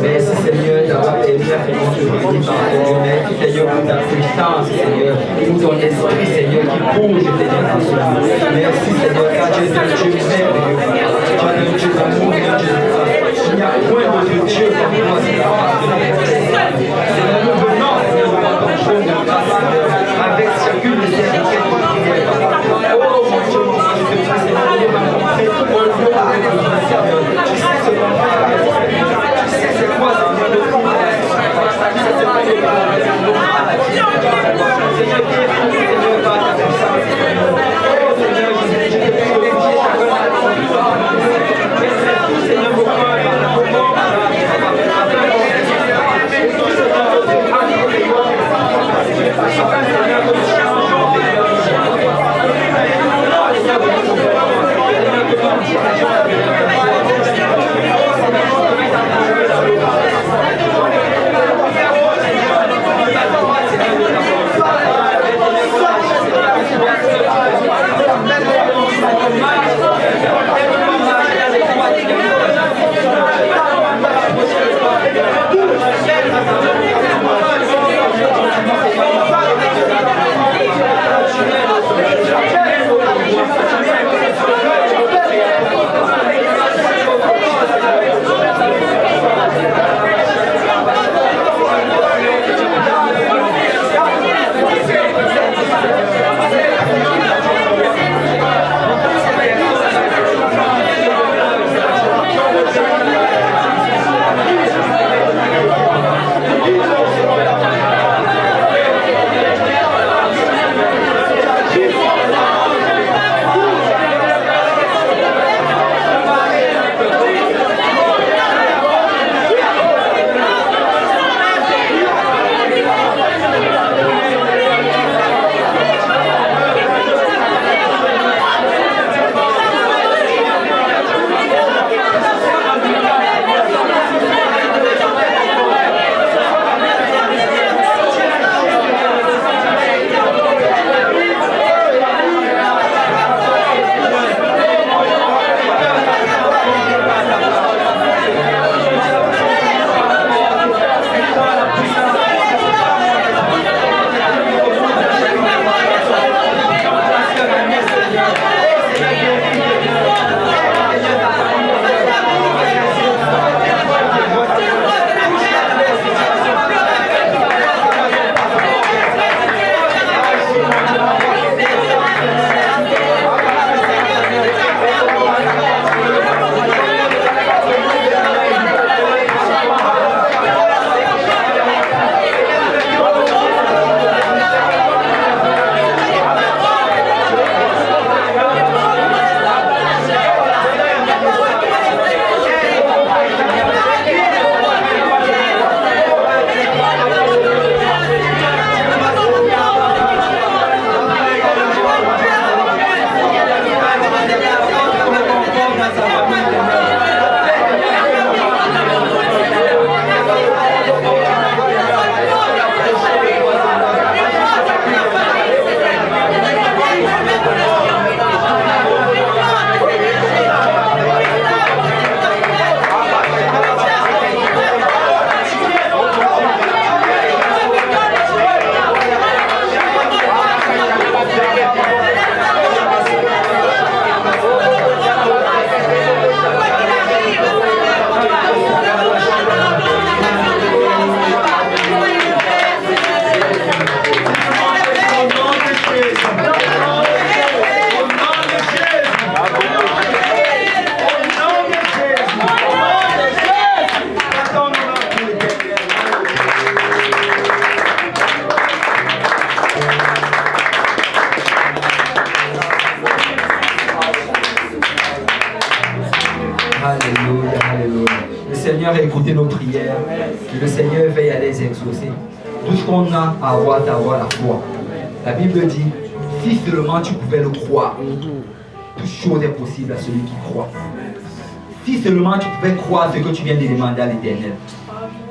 [SPEAKER 2] Merci Seigneur d'avoir permis à faire notre réunir par Dieu. Merci Seigneur pour ta puissance, Seigneur. Pour ton esprit, Seigneur, qui bouge, Seigneur, dans ce monde. Merci Seigneur, car tu es un Dieu merveilleux. Tu es un Dieu d'amour, un Dieu de grâce. Il n'y a point de Dieu comme toi, Seigneur. Seigneur, nous venons, Seigneur, devant ton trône de grâce, avec chacune de ces requêtes de prière. Oh mon Dieu, mon Dieu, Seigneur, nous avons montré tout mon Dieu avec notre Seigneur. Tu sais ce qu'on fait avec toi. Tu sais c'est quoi, Seigneur, le prière. Tu sais c'est quoi le prière. Seigneur, guéris-nous, Seigneur, par ta puissance. Oh Seigneur, je te prie de prier chacun à la Seigneur, vos cœurs, par la Alléluia, alléluia. Le Seigneur a écouté nos prières. Et le Seigneur veille à les exaucer. Tout ce qu'on a à avoir, c'est avoir la foi. La Bible dit, si seulement tu pouvais le croire, toute chose est possible à celui qui croit. Si seulement tu pouvais croire ce que tu viens de demander à l'Éternel,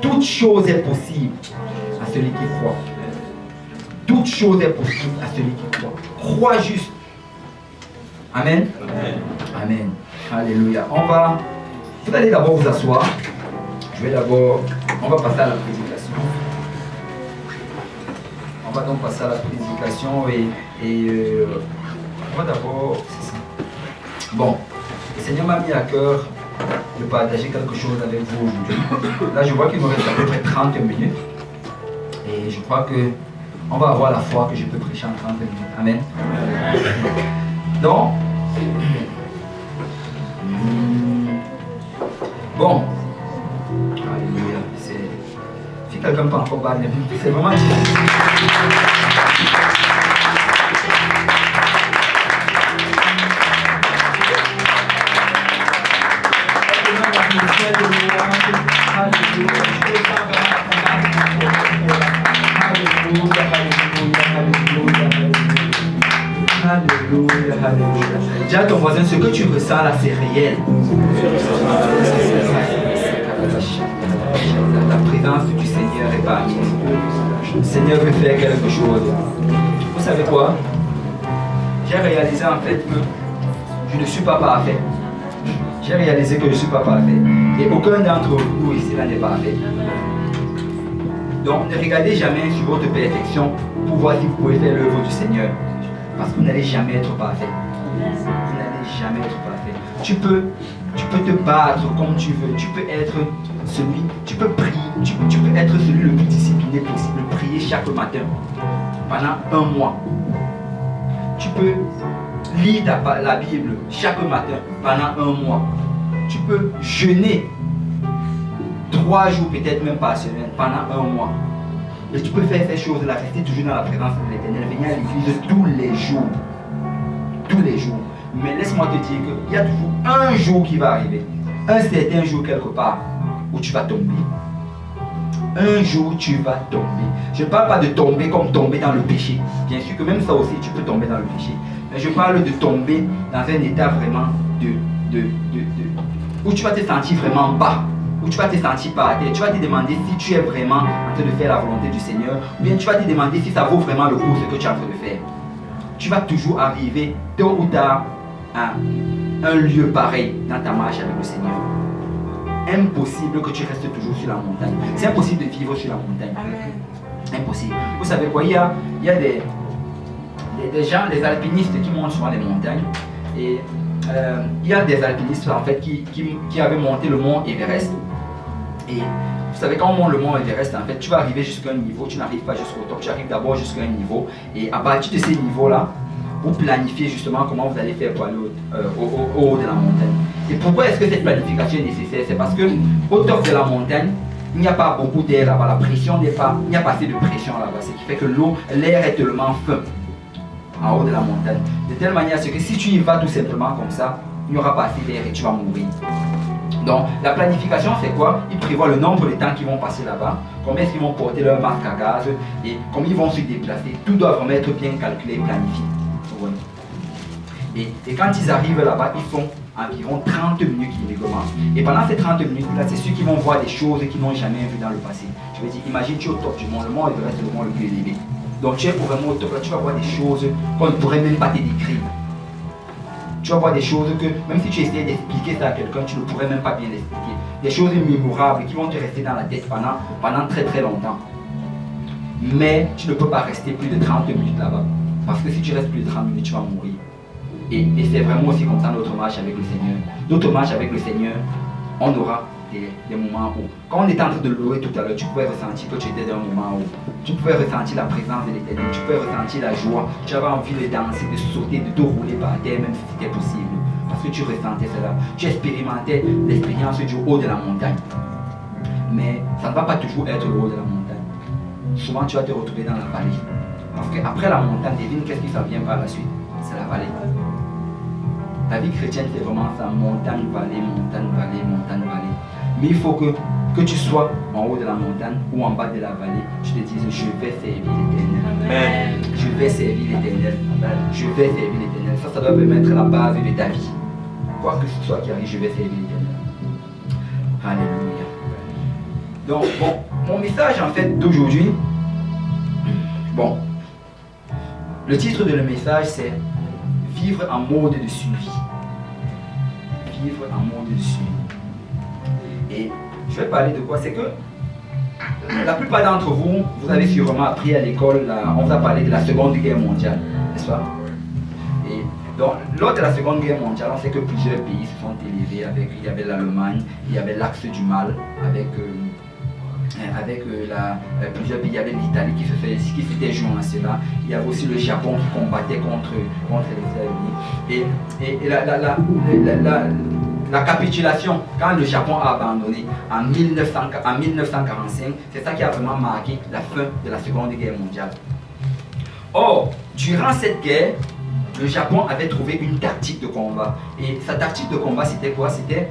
[SPEAKER 2] toute chose est possible à celui qui croit. Toute chose est possible à celui qui croit. Crois juste. Amen. Amen. Alléluia. Vous allez d'abord vous asseoir. On va passer à la prédication. On va donc passer à la prédication et on va d'abord. Bon, le Seigneur m'a mis à cœur de partager quelque chose avec vous aujourd'hui. Là, je vois qu'il me reste à peu près 30 minutes. Et je crois que on va avoir la foi que je peux prêcher en 30 minutes. Amen. Donc, bon, alléluia, si quelqu'un peut encore parler, c'est vraiment difficile. Alléluia, alléluia. Dis à ton voisin, ce que tu ressens là, c'est réel. La présence du Seigneur est parmi nous. Le Seigneur veut faire quelque chose. Vous savez quoi? J'ai réalisé en fait que je ne suis pas parfait. J'ai réalisé que je ne suis pas parfait. Et aucun d'entre vous ici là n'est parfait. Donc ne regardez jamais sur votre perfection pour voir si vous pouvez faire l'œuvre du Seigneur. Parce que vous n'allez jamais être parfait. Vous n'allez jamais être parfait. Tu peux te battre comme tu veux. Tu peux être celui, tu peux prier, tu peux être celui le plus discipliné possible. Prier chaque matin pendant 1 mois. Tu peux lire la Bible chaque matin pendant 1 mois. Tu peux jeûner 3 jours, peut-être même par semaine, pendant 1 mois. Et tu peux faire ces choses-là, rester toujours dans la présence de l'Éternel, venir à l'église tous les jours. Tous les jours. Mais laisse-moi te dire qu'il y a toujours un jour qui va arriver. Un certain jour quelque part où tu vas tomber. Un jour tu vas tomber. Je ne parle pas de tomber comme tomber dans le péché. Bien sûr que même ça aussi tu peux tomber dans le péché. Mais je parle de tomber dans un état vraiment où tu vas te sentir vraiment bas. Où tu vas te sentir par terre, tu vas te demander si tu es vraiment en train de faire la volonté du Seigneur, ou bien tu vas te demander si ça vaut vraiment le coup ce que tu es en train de faire. Tu vas toujours arriver tôt ou tard à un lieu pareil dans ta marche avec le Seigneur. Impossible que tu restes toujours sur la montagne. C'est impossible de vivre sur la montagne. Amen. Impossible. Vous savez quoi, il y a des gens, des alpinistes qui montent souvent les montagnes. Et il y a des alpinistes en fait qui avaient monté le mont Everest. Et vous savez, quand on monte le mont Everest, en fait, tu vas arriver jusqu'à un niveau, tu n'arrives pas jusqu'au top, tu arrives d'abord jusqu'à un niveau. Et à partir de ces niveaux-là, vous planifiez justement comment vous allez faire pour aller au haut de la montagne. Et pourquoi est-ce que cette planification est nécessaire? C'est parce qu'au top de la montagne, il n'y a pas beaucoup d'air là-bas, la pression n'est pas, il n'y a pas assez de pression là-bas, ce qui fait que l'air est tellement fin en haut de la montagne. De telle manière que si tu y vas tout simplement comme ça, il n'y aura pas assez d'air et tu vas mourir. Donc la planification c'est quoi? Ils prévoient le nombre de temps qu'ils vont passer là-bas, combien est-ce qu'ils vont porter leur masque à gaz et comment ils vont se déplacer. Tout doit vraiment être bien calculé et planifié. Et quand ils arrivent là-bas, ils font environ 30 minutes uniquement. Et pendant ces 30 minutes-là, c'est ceux qui vont voir des choses qu'ils n'ont jamais vues dans le passé. Je veux dire, imagine tu es au top du monde, le mont Everest est le mont le plus élevé. Donc tu es vraiment au top, là tu vas voir des choses qu'on ne pourrait même pas te décrire. Tu vas voir des choses que, même si tu essayes d'expliquer ça à quelqu'un, tu ne pourrais même pas bien l'expliquer. Des choses mémorables qui vont te rester dans la tête pendant très très longtemps. Mais tu ne peux pas rester plus de 30 minutes là-bas. Parce que si tu restes plus de 30 minutes, tu vas mourir. Et c'est vraiment aussi comme ça notre marche avec le Seigneur. Notre marche avec le Seigneur, on aura des moments où, quand on était en train de louer tout à l'heure, tu pouvais ressentir que tu étais dans un moment où tu pouvais ressentir la présence de l'Éternel, tu pouvais ressentir la joie, tu avais envie de danser, de sauter, de te rouler par terre, même si c'était possible. Parce que tu ressentais cela, tu expérimentais l'expérience du haut de la montagne. Mais ça ne va pas toujours être le haut de la montagne. Souvent tu vas te retrouver dans la vallée. Parce qu'après la montagne, devine qu'est-ce qui s'en vient par la suite? C'est la vallée. La vie chrétienne, c'est vraiment ça, montagne, vallée, montagne, vallée, montagne, vallée. Mais il faut que tu sois en haut de la montagne ou en bas de la vallée, tu te dises, je vais servir l'Éternel. Je vais servir l'Éternel. Je vais servir l'Éternel. Ça doit permettre la base de ta vie. Quoi que ce soit qui arrive, je vais servir l'Éternel. Alléluia. Donc, bon, mon message en fait d'aujourd'hui, bon, le titre de le message c'est Vivre en mode de suivi. Vivre en mode de suivi. Et je vais parler de quoi? C'est que la plupart d'entre vous, vous avez sûrement appris à l'école, on vous a parlé de la Seconde Guerre mondiale, n'est-ce pas? Et donc, lors de la Seconde Guerre mondiale, on sait que plusieurs pays se sont élevés. Il y avait l'Allemagne, il y avait l'Axe du Mal, plusieurs pays, il y avait l'Italie qui s'était joint à cela. Il y avait aussi le Japon qui combattait contre les États-Unis. Et la capitulation, quand le Japon a abandonné en 1945, c'est ça qui a vraiment marqué la fin de la Seconde Guerre mondiale. Or, durant cette guerre, le Japon avait trouvé une tactique de combat. Et sa tactique de combat, c'était quoi? C'était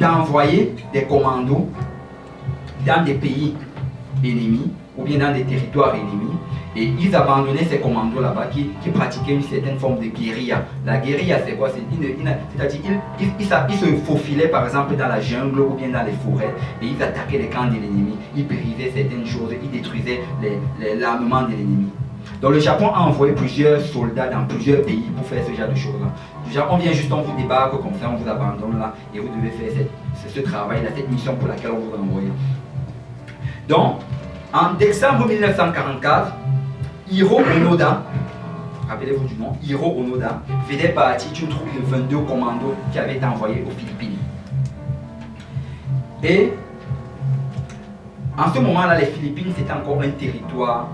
[SPEAKER 2] d'envoyer des commandos dans des pays ennemis ou bien dans des territoires ennemis, et ils abandonnaient ces commandos là-bas qui pratiquaient une certaine forme de guérilla. La guérilla, c'est quoi? C'est-à-dire ils se faufilaient par exemple dans la jungle ou bien dans les forêts, et ils attaquaient les camps de l'ennemi, ils brisaient certaines choses, ils détruisaient l'armement de l'ennemi. Donc le Japon a envoyé plusieurs soldats dans plusieurs pays pour faire ce genre de choses-là. On vient juste, on vous débarque comme ça, on vous abandonne là, et vous devez faire ce travail-là, cette mission pour laquelle on vous a envoyé. Donc, en décembre 1944, Hiro Onoda, rappelez-vous du nom, Hiro Onoda, faisait partie d'une troupe de 22 commandos qui avait été envoyée aux Philippines. Et en ce moment-là, les Philippines, c'était encore un territoire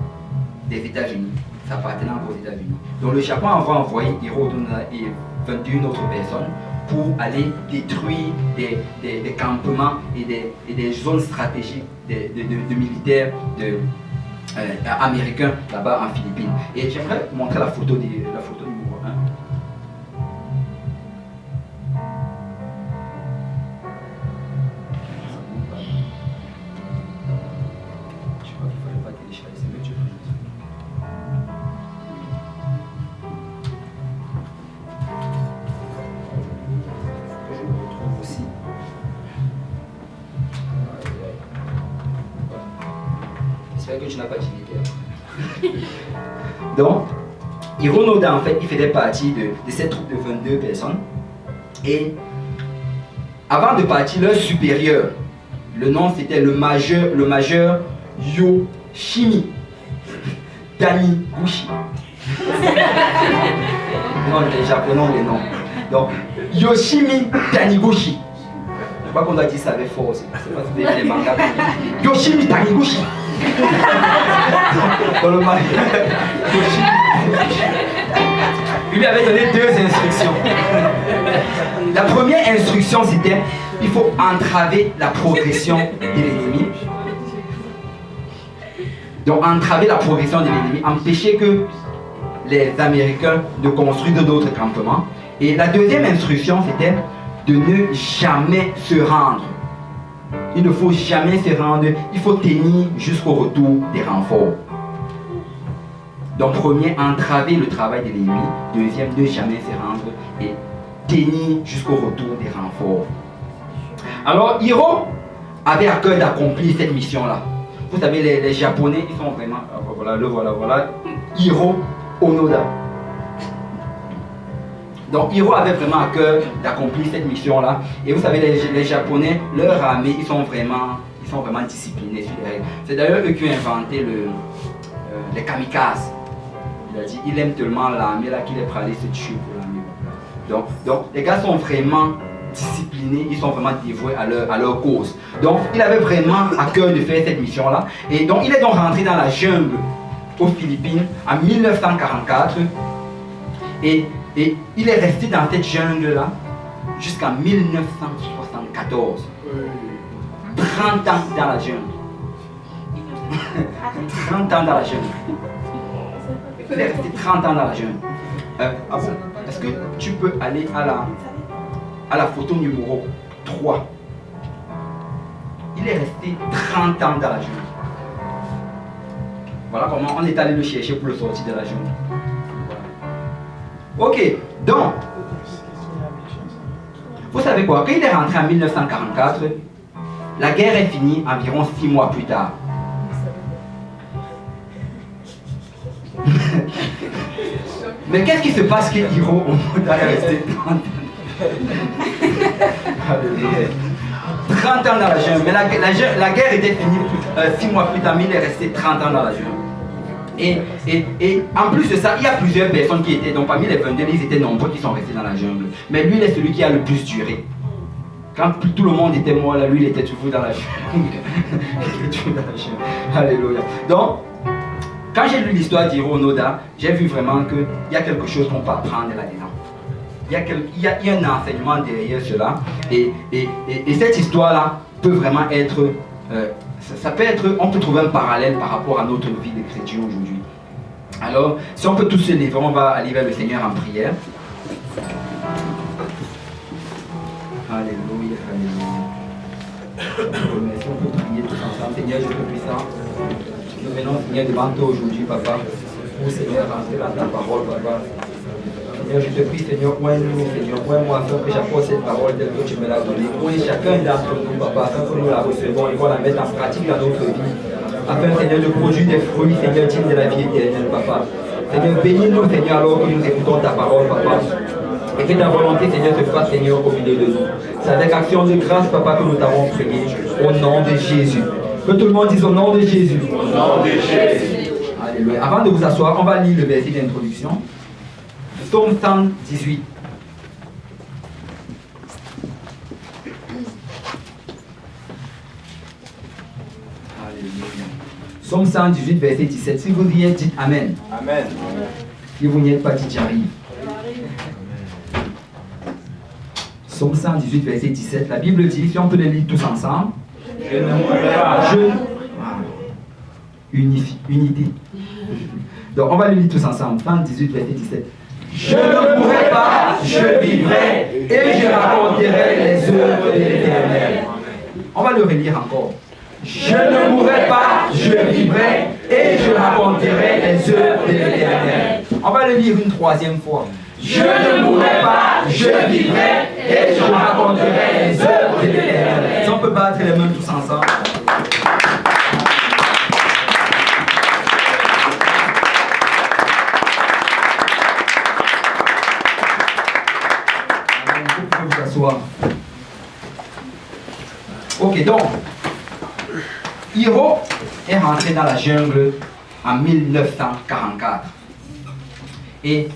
[SPEAKER 2] des États-Unis. Ça appartenait encore aux États-Unis. Donc le Japon a envoyé Hiro Onoda et 21 autres personnes pour aller détruire des campements et des zones stratégiques de militaires américains là-bas en Philippines. Et j'aimerais vous montrer la photo numéro 1. Je crois qu'il ne fallait pas télécharger, c'est mieux que je fasse. J'espère que tu n'as pas d'idée. Donc, Hiro Onoda, en fait, il faisait partie de cette troupe de 22 personnes. Et avant de partir, leur supérieur, le nom c'était le major Yoshimi Taniguchi. Non, les japonais ont les noms. Donc, Yoshimi Taniguchi. Je crois qu'on doit dire ça avec force. C'est pas si les mangas. Yoshimi Taniguchi. Dans le mal. Il lui avait donné 2 instructions. La première instruction c'était il faut entraver la progression de l'ennemi. Donc entraver la progression de l'ennemi, empêcher que les Américains ne construisent d'autres campements. Et la deuxième instruction c'était de ne jamais se rendre. Il ne faut jamais se rendre, il faut tenir jusqu'au retour des renforts. Donc premier, entraver le travail de l'ennemi. Deuxième, ne jamais se rendre et tenir jusqu'au retour des renforts. Alors Hiro avait à cœur d'accomplir cette mission-là. Vous savez, les Japonais, ils sont vraiment... Voilà, Hiro Onoda. Donc Hiro avait vraiment à cœur d'accomplir cette mission-là. Et vous savez, les Japonais, leur armée, ils sont vraiment disciplinés sur les règles. C'est d'ailleurs eux qui ont inventé les kamikazes. Il a dit, il aime tellement l'armée là qu'il est prêt à aller se tuer pour l'armée. Donc les gars sont vraiment disciplinés, ils sont vraiment dévoués à leur cause. Donc il avait vraiment à cœur de faire cette mission-là. Et donc il est donc rentré dans la jungle aux Philippines en 1944. Et il est resté dans cette jungle-là jusqu'en 1974. 30 ans dans la jungle. 30 ans dans la jungle. Il est resté 30 ans dans la jungle. Ah bon? Est-ce que tu peux aller à la photo numéro 3? Il est resté 30 ans dans la jungle. Voilà comment on est allé le chercher pour le sortir de la jungle. Ok, donc, vous savez quoi? Quand il est rentré en 1944, la guerre est finie environ 6 mois plus tard. Mais qu'est-ce qui se passe que Hiro est resté 30 ans? 30 ans dans la jungle. Mais la guerre était finie 6 mois plus tard, mais il est resté 30 ans dans la jungle. Et en plus de ça, il y a plusieurs personnes qui étaient, donc parmi les 22, ils étaient nombreux qui sont restés dans la jungle. Mais lui, il est celui qui a le plus duré. Quand tout le monde était mort, là, lui, il était toujours dans la jungle. Il était toujours dans la jungle. Alléluia. Donc, quand j'ai lu l'histoire d'Hiro Onoda, j'ai vu vraiment qu'il y a quelque chose qu'on peut apprendre là-dedans. Il y a un enseignement derrière cela. Et cette histoire-là peut vraiment être... ça peut être... On peut trouver un parallèle par rapport à notre vie de chrétien aujourd'hui. Alors, si on peut tous se lever, on va aller vers le Seigneur en prière. Alléluia, alléluia. Merci, on peut prier tous ensemble. Seigneur, je te prie ça. Nous venons, Seigneur, devant toi aujourd'hui, Papa. Pour, Seigneur, rentrer dans ta parole, Papa. Seigneur, je te prie, Seigneur, oins-nous, Seigneur, oins-moi, afin que j'apporte cette parole telle que tu me l'as donnée. Oins chacun d'entre nous, Papa, afin que nous la recevons et qu'on la mette en pratique dans notre vie. Afin, Seigneur, de produire des fruits, Seigneur, dignes de la vie éternelle, Papa. Seigneur, bénis-nous, Seigneur, alors que nous écoutons ta parole, Papa. Et que ta volonté, Seigneur, se fasse, Seigneur, au milieu de nous. C'est avec action de grâce, Papa, que nous t'avons prié. Au nom de Jésus. Que tout le monde dise au nom de Jésus. Au nom de Jésus. Alléluia. Avant de vous asseoir, on va lire le verset d'introduction. Psaume 118. Alléluia. Psaume 118, verset 17. Si vous y êtes, dites Amen.
[SPEAKER 9] Amen.
[SPEAKER 2] Si vous n'y êtes pas, dites j'arrive. Psaume 118, verset 17. La Bible dit, si on peut le lire tous ensemble. Je ne mourrai pas. Unité. Donc on va le lire tous ensemble. 118, verset 17. Je ne mourrai pas, je vivrai et je raconterai les œuvres de l'Éternel. On va le relire encore. Je ne mourrai pas, je vivrai et je raconterai les œuvres de l'Éternel. On va le lire une troisième fois. Je ne mourrai pas, je vivrai et je raconterai les œuvres de l'Éternel. Si on peut battre les mains tous ensemble. Vous asseoir. Ok, donc, Hiro est rentré dans la jungle en 1944. Et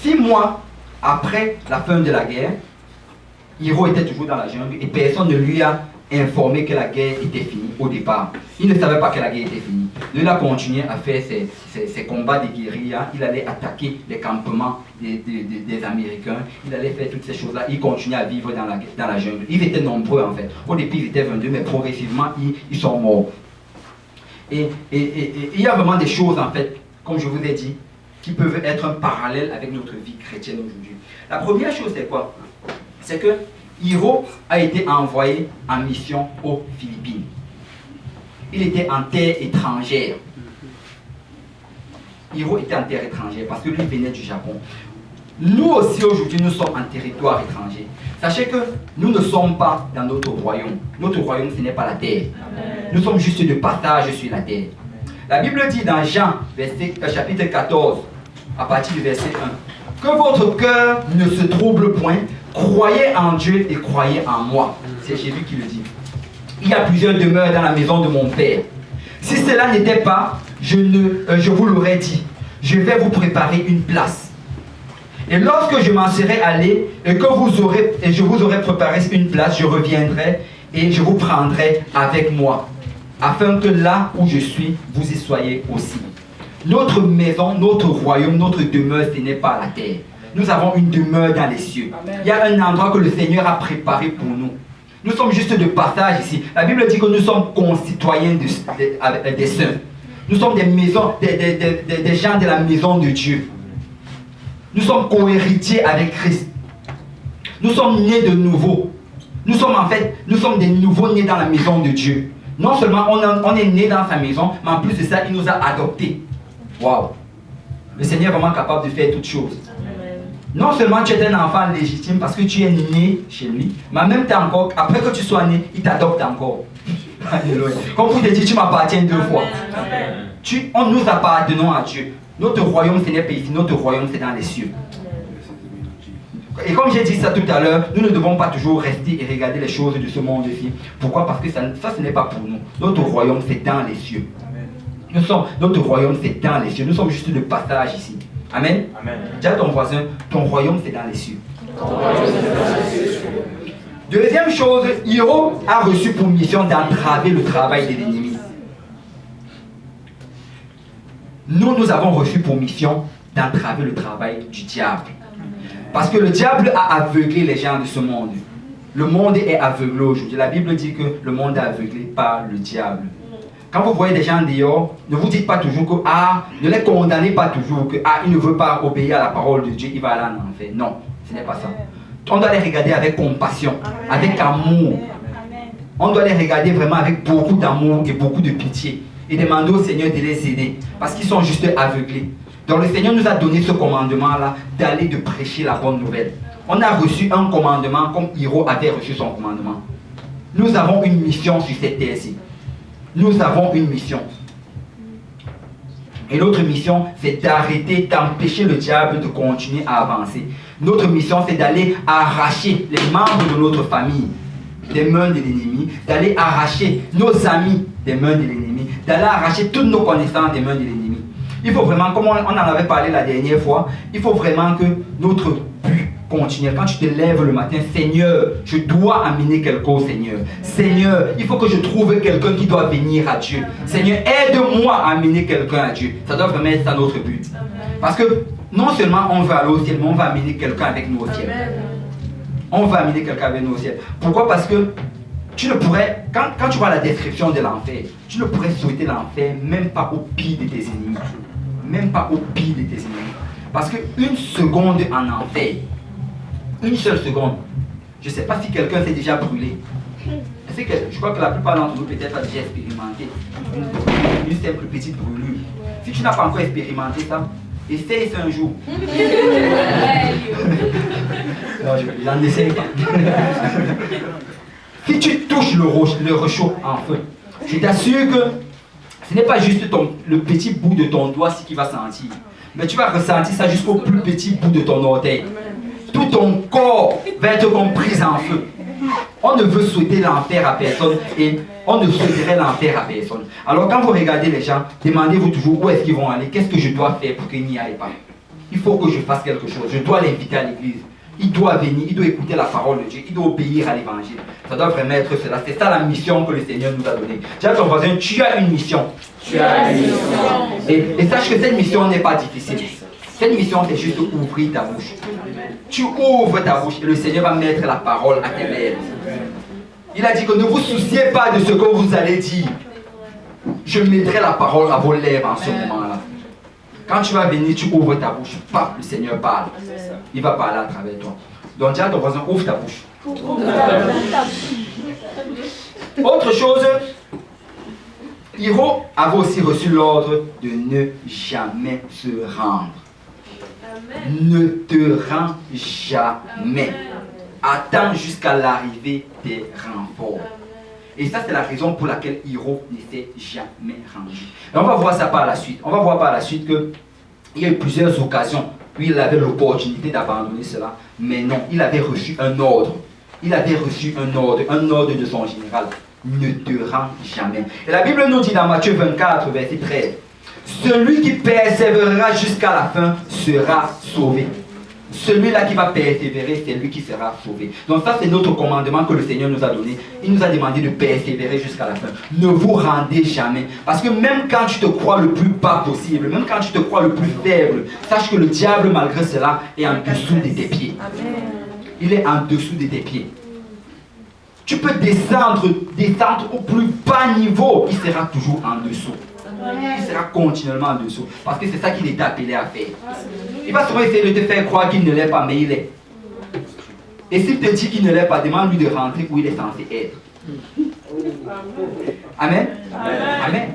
[SPEAKER 2] 6 mois après la fin de la guerre, Hiro était toujours dans la jungle et personne ne lui a informé que la guerre était finie au départ. Il ne savait pas que la guerre était finie. Il a continué à faire ses combats de guérilla. Il allait attaquer les campements des Américains. Il allait faire toutes ces choses-là. Il continuait à vivre dans la jungle. Ils étaient nombreux en fait. Au début, ils étaient 22, mais progressivement, ils sont morts. Et il y a vraiment des choses en fait, comme je vous ai dit, qui peuvent être un parallèle avec notre vie chrétienne aujourd'hui. La première chose, c'est quoi? C'est que Hiro a été envoyé en mission aux Philippines. Il était en terre étrangère. Hiro était en terre étrangère parce que lui venait du Japon. Nous aussi aujourd'hui, nous sommes en territoire étranger. Sachez que nous ne sommes pas dans notre royaume. Notre royaume, ce n'est pas la terre. Nous sommes juste de passage sur la terre. La Bible dit dans Jean, chapitre 14, à partir du verset 1, que votre cœur ne se trouble point, croyez en Dieu et croyez en moi. C'est Jésus qui le dit. Il y a plusieurs demeures dans la maison de mon Père. Si cela n'était pas, je vous l'aurais dit. Je vais vous préparer une place. Et lorsque je m'en serai allé et que je vous aurai préparé une place, je reviendrai et je vous prendrai avec moi, afin que là où je suis, vous y soyez aussi. Notre maison, notre royaume, notre demeure, ce n'est pas la terre. Nous avons une demeure dans les cieux. Il y a un endroit que le Seigneur a préparé pour nous. Nous sommes juste de passage ici. La Bible dit que nous sommes concitoyens des saints. Nous sommes des gens de la maison de Dieu. Nous sommes co-héritiers avec Christ. Nous sommes nés de nouveau. Nous sommes des nouveaux-nés dans la maison de Dieu. Non seulement on est nés dans sa maison, mais en plus de ça, il nous a adoptés. Waouh! Le Seigneur est vraiment capable de faire toutes choses. Non seulement tu es un enfant légitime parce que tu es né chez lui, mais en même temps encore, après que tu sois né, il t'adopte encore. Alléluia. Comme vous te dites, tu m'appartiens 2 fois. Nous appartenons à Dieu. Notre royaume, ce n'est pas ici, notre royaume, c'est dans les cieux. Et comme j'ai dit ça tout à l'heure, nous ne devons pas toujours rester et regarder les choses de ce monde-ci. Pourquoi? Parce que ça, ce n'est pas pour nous. Notre royaume, c'est dans les cieux. Notre royaume, c'est dans les cieux. Nous sommes juste de passage ici. Amen. Dis à ton voisin, ton royaume, c'est dans les cieux. Deuxième chose, Hiro a reçu pour mission d'entraver le travail de l'ennemi. Nous avons reçu pour mission d'entraver le travail du diable. Parce que le diable a aveuglé les gens de ce monde. Le monde est aveuglé aujourd'hui. La Bible dit que le monde est aveuglé par le diable. Quand vous voyez des gens dehors, ne vous dites pas toujours que, ne les condamnez pas toujours que, il ne veut pas obéir à la parole de Dieu, il va aller en enfer. Non, ce n'est pas ça. On doit les regarder avec compassion, avec amour. On doit les regarder vraiment avec beaucoup d'amour et beaucoup de pitié. Et demander au Seigneur de les aider, parce qu'ils sont juste aveuglés. Donc le Seigneur nous a donné ce commandement-là, d'aller de prêcher la bonne nouvelle. On a reçu un commandement comme Hiro avait reçu son commandement. Nous avons une mission sur cette terre-ci. Nous avons une mission. Et notre mission, c'est d'arrêter, d'empêcher le diable de continuer à avancer. Notre mission, c'est d'aller arracher les membres de notre famille des mains de l'ennemi, d'aller arracher nos amis des mains de l'ennemi, d'aller arracher toutes nos connaissances des mains de l'ennemi. Il faut vraiment, comme on en avait parlé la dernière fois, il faut vraiment que notre but continue. Quand tu te lèves le matin, Seigneur, je dois amener quelque chose, Seigneur. Seigneur, il faut que je trouve quelqu'un qui doit venir à Dieu. Seigneur, aide-moi à amener quelqu'un à Dieu. Ça doit vraiment être ça notre but. Parce que non seulement on va aller au ciel, mais on va amener quelqu'un avec nous au ciel. On va amener quelqu'un avec nous au ciel. Pourquoi? Parce que tu ne pourrais, quand tu vois la description de l'enfer, tu ne pourrais souhaiter l'enfer même pas au pire de tes ennemis. Même pas au pire de tes ennemis. Parce qu'une seconde en enfer, une seule seconde, je ne sais pas si quelqu'un s'est déjà brûlé. Je crois que la plupart d'entre nous peut-être a déjà expérimenté une simple petite brûlure. Si tu n'as pas encore expérimenté ça, essaye ça un jour. Non, je n'en essaye pas. Si tu touches le réchaud en feu, je t'assure que ce n'est pas juste le petit bout de ton doigt qui va sentir, mais tu vas ressentir ça jusqu'au plus petit bout de ton orteil. Tout ton corps va être comme pris en feu. On ne veut souhaiter l'enfer à personne et on ne souhaiterait l'enfer à personne. Alors quand vous regardez les gens, demandez-vous toujours où est-ce qu'ils vont aller, qu'est-ce que je dois faire pour qu'ils n'y aillent pas. Il faut que je fasse quelque chose, je dois l'inviter à l'église. Il doit venir, il doit écouter la parole de Dieu, il doit obéir à l'évangile. Ça doit vraiment être cela. C'est ça la mission que le Seigneur nous a donnée. Dis à ton voisin, tu as une mission. Tu as une mission. Et sache que cette mission n'est pas difficile. Cette mission, c'est juste ouvrir ta bouche. Tu ouvres ta bouche et le Seigneur va mettre la parole à tes lèvres. Il a dit que ne vous souciez pas de ce que vous allez dire. Je mettrai la parole à vos lèvres en ce moment-là. Quand tu vas venir, tu ouvres ta bouche. Paf, le Seigneur parle. Il va parler à travers toi. Donc dis à ton voisin, ouvre ta bouche. Autre chose, Hiro avait aussi reçu l'ordre de ne jamais se rendre. Ne te rends jamais. Attends jusqu'à l'arrivée des renforts. Et ça, c'est la raison pour laquelle Hiro ne s'est jamais rendu. Et on va voir ça par la suite. On va voir par la suite qu'il y a eu plusieurs occasions où il avait l'opportunité d'abandonner cela. Mais non, il avait reçu un ordre. Il avait reçu un ordre de son général. Ne te rends jamais. Et la Bible nous dit dans Matthieu 24, verset 13, celui qui persévérera jusqu'à la fin sera sauvé. Celui-là qui va persévérer, c'est lui qui sera sauvé. Donc ça, c'est notre commandement que le Seigneur nous a donné. Il nous a demandé de persévérer jusqu'à la fin. Ne vous rendez jamais. Parce que même quand tu te crois le plus bas possible, même quand tu te crois le plus faible, sache que le diable, malgré cela, est en dessous de tes pieds. Il est en dessous de tes pieds. Tu peux descendre au plus bas niveau, il sera toujours en dessous. Il sera continuellement en dessous. Parce que c'est ça qu'il était appelé à faire. Il va souvent essayer de te faire croire qu'il ne l'est pas, mais il est. Et s'il te dit qu'il ne l'est pas, demande-lui de rentrer où il est censé être. Amen. Amen.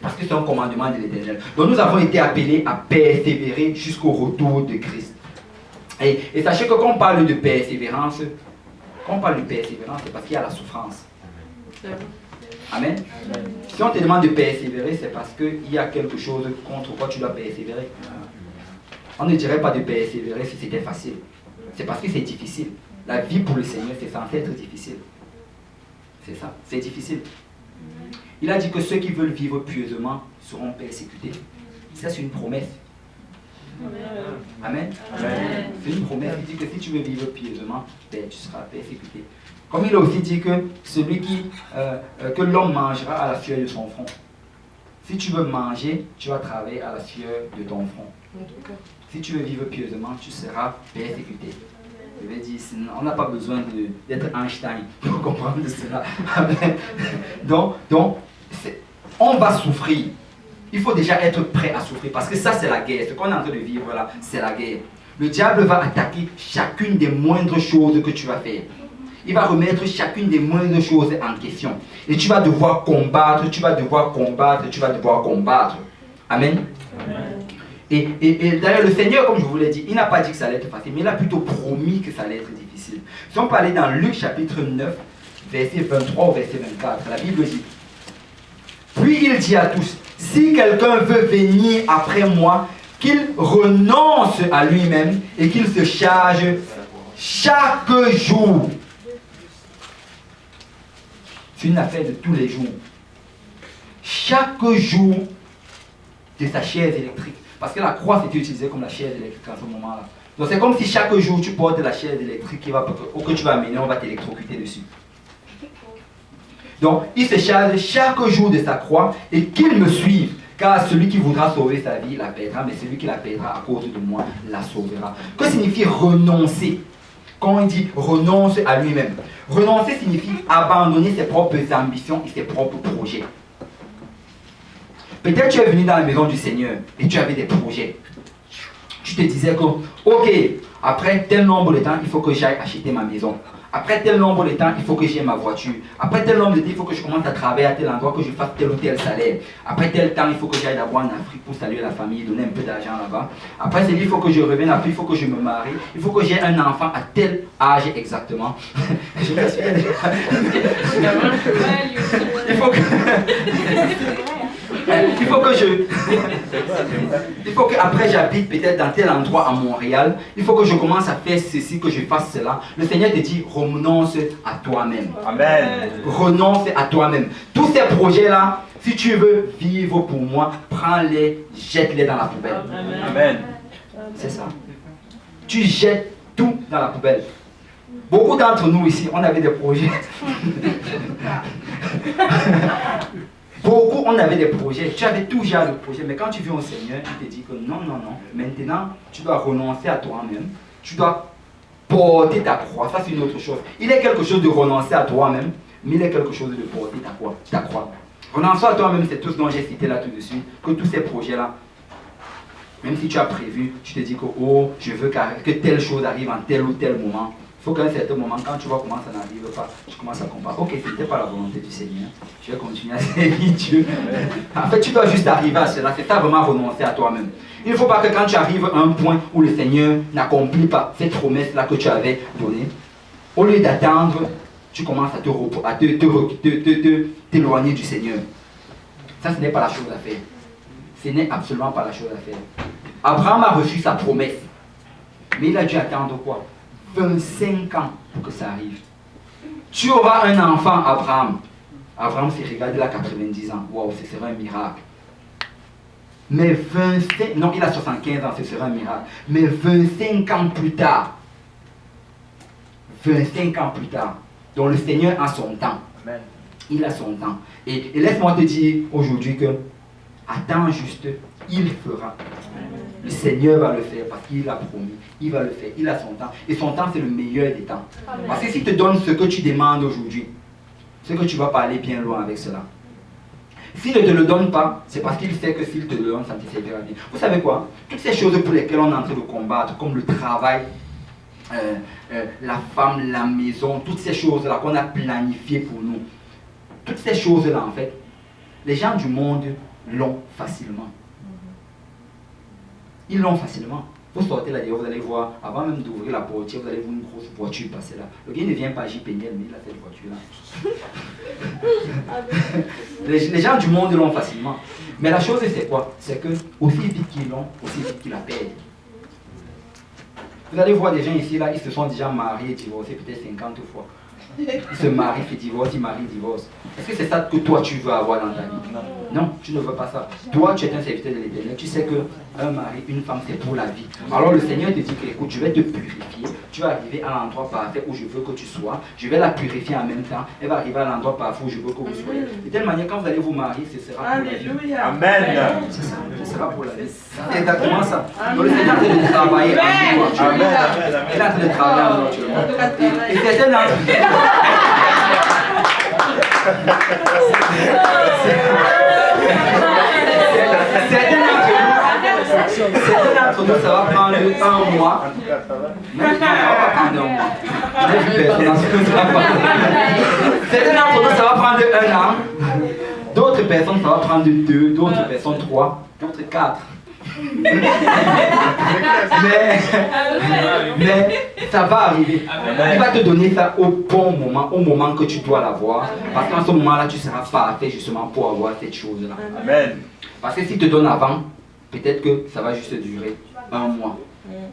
[SPEAKER 2] Parce que c'est un commandement de l'Éternel. Donc nous avons été appelés à persévérer jusqu'au retour de Christ. Et sachez que quand on parle de persévérance, c'est parce qu'il y a la souffrance. Amen. Si on te demande de persévérer, c'est parce qu'il y a quelque chose contre quoi tu dois persévérer. On ne dirait pas de persévérer si c'était facile. C'est parce que c'est difficile. La vie pour le Seigneur, c'est censé être difficile. C'est ça, c'est difficile. Il a dit que ceux qui veulent vivre pieusement seront persécutés. Ça, c'est une promesse. Amen. C'est une promesse. Il dit que si tu veux vivre pieusement, ben, tu seras persécuté. Comme il a aussi dit que celui que l'homme mangera à la sueur de son front. Si tu veux manger, tu vas travailler à la sueur de ton front. Si tu veux vivre pieusement, tu seras persécuté. Je vais dire, on n'a pas besoin d'être Einstein pour comprendre cela. Amen. Donc, on va souffrir. Il faut déjà être prêt à souffrir parce que ça, c'est la guerre. Ce qu'on est en train de vivre là, c'est la guerre. Le diable va attaquer chacune des moindres choses que tu vas faire. Il va remettre chacune des moindres choses en question. Et tu vas devoir combattre, tu vas devoir combattre, tu vas devoir combattre. Amen. Et d'ailleurs, le Seigneur, comme je vous l'ai dit, il n'a pas dit que ça allait être facile, mais il a plutôt promis que ça allait être difficile. Si on parlait dans Luc chapitre 9, verset 23 au verset 24, la Bible dit: puis il dit à tous, si quelqu'un veut venir après moi, qu'il renonce à lui-même et qu'il se charge chaque jour. C'est une affaire de tous les jours. Chaque jour de sa chaise électrique. Parce que la croix c'était utilisé comme la chaise électrique en ce moment-là. Donc c'est comme si chaque jour tu portes la chaise électrique que tu vas amener, on va t'électrocuter dessus. Donc il se charge chaque jour de sa croix et qu'il me suive. Car celui qui voudra sauver sa vie la perdra, mais celui qui la perdra à cause de moi la sauvera. Que signifie renoncer? Quand on dit renonce à lui-même, renoncer signifie abandonner ses propres ambitions et ses propres projets. Peut-être tu es venu dans la maison du Seigneur et tu avais des projets. Tu te disais que, ok, après tel nombre de temps, il faut que j'aille acheter ma maison. Après tel nombre de temps, il faut que j'aie ma voiture. Après tel nombre de temps, il faut que je commence à travailler à tel endroit, que je fasse tel ou tel salaire. Après tel temps, il faut que j'aille d'abord en Afrique pour saluer la famille, donner un peu d'argent là-bas. Après, c'est dit, il faut que je revienne, après il faut que je me marie. Il faut que j'ai un enfant à tel âge exactement. Je me suis il faut que... il faut que après j'habite peut-être dans tel endroit à Montréal. Il faut que je commence à faire ceci, que je fasse cela. Le Seigneur te dit renonce à toi-même. Amen. Renonce à toi-même. Tous ces projets-là, si tu veux vivre pour moi, prends-les, jette-les dans la poubelle. Amen. C'est ça. Tu jettes tout dans la poubelle. Beaucoup d'entre nous ici, on avait des projets. Beaucoup, on avait des projets, tu avais tout genre de projets, mais quand tu viens au Seigneur, il te dit que non, maintenant, tu dois renoncer à toi-même, tu dois porter ta croix, ça c'est une autre chose. Il est quelque chose de renoncer à toi-même, mais il est quelque chose de porter ta croix. Renoncer à toi-même, c'est tout ce dont j'ai cité là tout de suite, que tous ces projets-là, même si tu as prévu, tu te dis que, oh, je veux que telle chose arrive en tel ou tel moment. Il faut qu'à un certain moment, quand tu vois comment ça n'arrive pas, tu commences à comprendre. Ok, ce n'était pas la volonté du Seigneur. Je vais continuer à servir Dieu. En fait, tu dois juste arriver à cela. C'est ça vraiment renoncer à toi-même. Il ne faut pas que quand tu arrives à un point où le Seigneur n'accomplit pas cette promesse-là que tu avais donnée, au lieu d'attendre, tu commences à t'éloigner du Seigneur. Ça, ce n'est pas la chose à faire. Ce n'est absolument pas la chose à faire. Abraham a reçu sa promesse. Mais il a dû attendre quoi? 25 ans pour que ça arrive. Tu auras un enfant, Abraham. Abraham s'est regardé là 90 ans. Waouh, ce serait un miracle. Mais 25... Non, il a 75 ans, ce serait un miracle. Mais 25 ans plus tard. 25 ans plus tard. Donc le Seigneur a son temps. Amen. Il a son temps. Et laisse-moi te dire aujourd'hui que attends juste, il fera. Le Seigneur va le faire parce qu'il a promis. Il va le faire. Il a son temps. Et son temps, c'est le meilleur des temps. Amen. Parce que s'il te donne ce que tu demandes aujourd'hui, c'est que tu vas pas aller bien loin avec cela. S'il ne te le donne pas, c'est parce qu'il sait que s'il te le donne, ça ne te servira bien. Vous savez quoi? Toutes ces choses pour lesquelles on est en train de combattre, comme le travail, la femme, la maison, toutes ces choses-là qu'on a planifiées pour nous, toutes ces choses-là, en fait, les gens du monde l'ont facilement. Ils l'ont facilement. Vous sortez là, vous allez voir, avant même d'ouvrir la portière, vous allez voir une grosse voiture passer là. Le gars ne vient pas à JPNL, mais il a cette voiture-là. les gens du monde l'ont facilement. Mais la chose, c'est quoi? C'est que, aussi vite qu'ils l'ont, aussi vite qu'ils la perdent. Vous allez voir des gens ici, là, ils se sont déjà mariés et divorcés peut-être 50 fois. Ils se marient, ils divorcent, ils marient, divorcent. Est-ce que c'est ça que toi tu veux avoir dans ta vie? Non, tu ne veux pas ça. Toi, tu es un serviteur de l'Éternel. Tu sais qu'un mari, une femme, c'est pour la vie. Alors le Seigneur te dit que, écoute, je vais te purifier. Tu vas arriver à l'endroit parfait où je veux que tu sois. Je vais la purifier en même temps. Elle va arriver à l'endroit parfait où je veux que vous soyez. De telle manière, quand vous allez vous marier, ce sera pour la vie.
[SPEAKER 9] Amen.
[SPEAKER 2] C'est ça, ce sera pour la vie. C'est exactement ça. Donc le Seigneur est en train de travailler en nous actuellement. Il est en train de travailler en nous actuellement. Et c'est un Certains d'entre nous, ça va prendre 1 mois. Non, ça va pas prendre 1 mois. Certains d'entre nous, ça va prendre 1 an. D'autres personnes, ça va prendre 2. D'autres personnes, 3. D'autres 4. mais ça va arriver. Il va te donner ça au bon moment, au moment que tu dois l'avoir. Parce qu'en ce moment-là, tu seras parfait justement pour avoir cette chose-là.
[SPEAKER 9] Amen.
[SPEAKER 2] Parce que s'il te donne avant, peut-être que ça va juste durer 1 mois,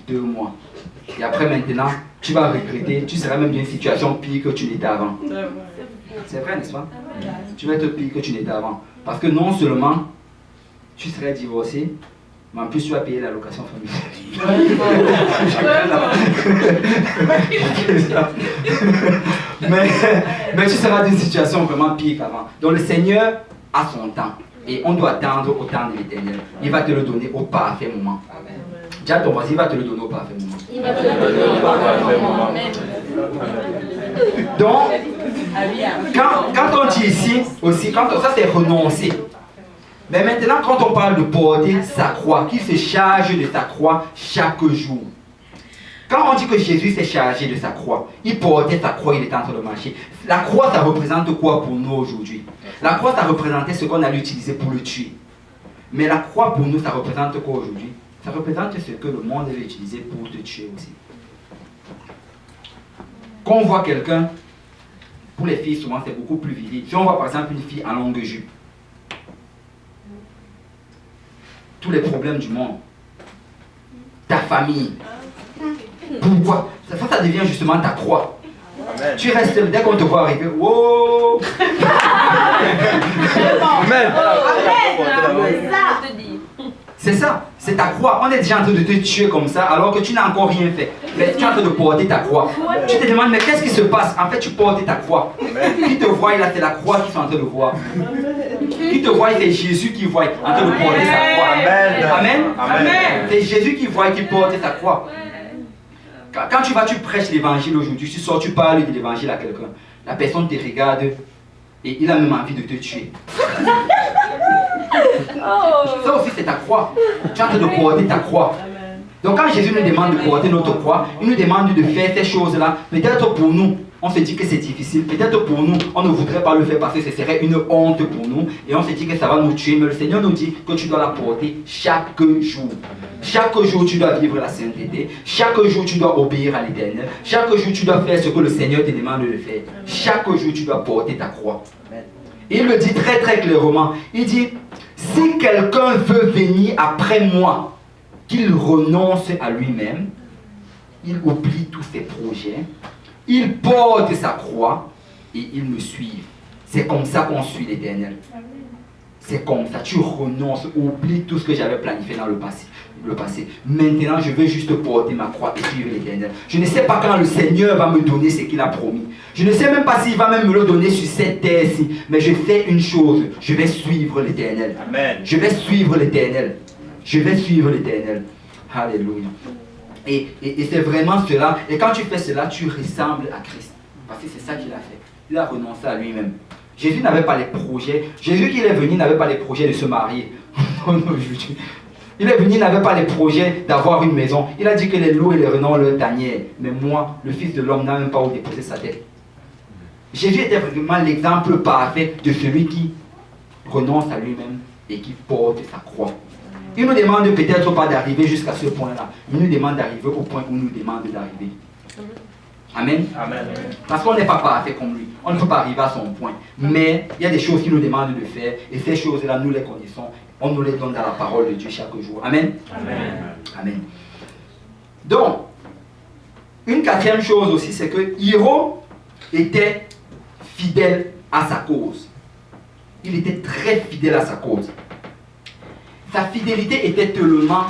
[SPEAKER 2] 2 mois. Et après maintenant, tu vas regretter, tu seras même dans une situation pire que tu n'étais avant. C'est vrai, n'est-ce pas? Tu vas être pire que tu n'étais avant. Parce que non seulement tu serais divorcé, mais en plus tu vas payer la location familiale. mais tu seras dans une situation vraiment pire qu'avant. Donc le Seigneur a son temps. Et on doit attendre au temps de l'Éternel. Il va te le donner au parfait moment. Dis à ton voisin, il va te le donner au parfait moment.
[SPEAKER 1] Il va te le donner au parfait moment.
[SPEAKER 2] Donc, quand on dit ici aussi, ça c'est renoncer. Mais maintenant, quand on parle de porter sa croix, qui se charge de sa croix chaque jour. Quand on dit que Jésus s'est chargé de sa croix, il portait sa croix, il était en train de marcher. La croix, ça représente quoi pour nous aujourd'hui? La croix, ça représentait ce qu'on allait utiliser pour le tuer. Mais la croix, pour nous, ça représente quoi aujourd'hui? Ça représente ce que le monde allait utiliser pour te tuer aussi. Quand on voit quelqu'un, pour les filles, souvent, c'est beaucoup plus viril. Si on voit par exemple une fille en longue jupe, tous les problèmes du monde, ta famille, pourquoi? Ça devient justement ta croix. Amen. Tu restes, dès qu'on te voit arriver, wow! Amen. C'est ça, c'est ta croix. On est déjà en train de te tuer comme ça alors que tu n'as encore rien fait. Mais tu es en train de porter ta croix. Tu te demandes, mais qu'est-ce qui se passe? En fait, tu portes ta croix. Qui te voit, là, c'est la croix qu'ils sont en train de voir. Qui te voit, c'est Jésus qui voit en train de porter sa croix. Amen. Amen. C'est Jésus qui voit et qui porte sa croix. Quand tu vas, tu prêches l'évangile aujourd'hui, tu sors, tu parles de l'évangile à quelqu'un. La personne te regarde et il a même envie de te tuer. Ça aussi c'est ta croix. Tu es en train de porter ta croix. Donc quand Jésus nous demande de porter notre croix, il nous demande de faire ces choses-là. Peut-être pour nous, on se dit que c'est difficile. Peut-être pour nous, on ne voudrait pas le faire parce que ce serait une honte pour nous. Et on se dit que ça va nous tuer. Mais le Seigneur nous dit que tu dois la porter chaque jour. Chaque jour, tu dois vivre la sainteté. Chaque jour, tu dois obéir à l'Éternel. Chaque jour, tu dois faire ce que le Seigneur te demande de faire. Chaque jour, tu dois porter ta croix. Il le dit très très clairement. Il dit, si quelqu'un veut venir après moi, qu'il renonce à lui-même, il oublie tous ses projets, il porte sa croix et il me suit. C'est comme ça qu'on suit l'Éternel. C'est comme ça, tu renonces, oublie tout ce que j'avais planifié dans le passé. Maintenant, je veux juste porter ma croix et suivre l'Éternel. Je ne sais pas quand le Seigneur va me donner ce qu'il a promis. Je ne sais même pas s'il va même me le donner sur cette terre-ci. Mais je sais une chose, je vais suivre l'Éternel. Je vais suivre l'Éternel. Je vais suivre l'Éternel. Alléluia. Et c'est vraiment cela. Et quand tu fais cela, tu ressembles à Christ. Parce que c'est ça qu'il a fait. Il a renoncé à lui-même. Jésus n'avait pas les projets. Jésus qui est venu n'avait pas les projets de se marier. Il est venu, il n'avait pas les projets d'avoir une maison. Il a dit que les loups et les renards leur tanièrent. Mais moi, le Fils de l'homme n'a même pas où déposer sa tête. Jésus était vraiment l'exemple parfait de celui qui renonce à lui-même et qui porte sa croix. Il nous demande peut-être pas d'arriver jusqu'à ce point-là. Il nous demande d'arriver au point où il nous demande d'arriver. Amen. Amen. Parce qu'on n'est pas parfait comme lui. On ne peut pas arriver à son point. Mais il y a des choses qu'il nous demande de faire. Et ces choses-là, nous les connaissons. On nous les donne dans la parole de Dieu chaque jour. Amen. Amen. Amen. Donc, une quatrième chose aussi, c'est que Hiro était fidèle à sa cause. Il était très fidèle à sa cause. Sa fidélité était tellement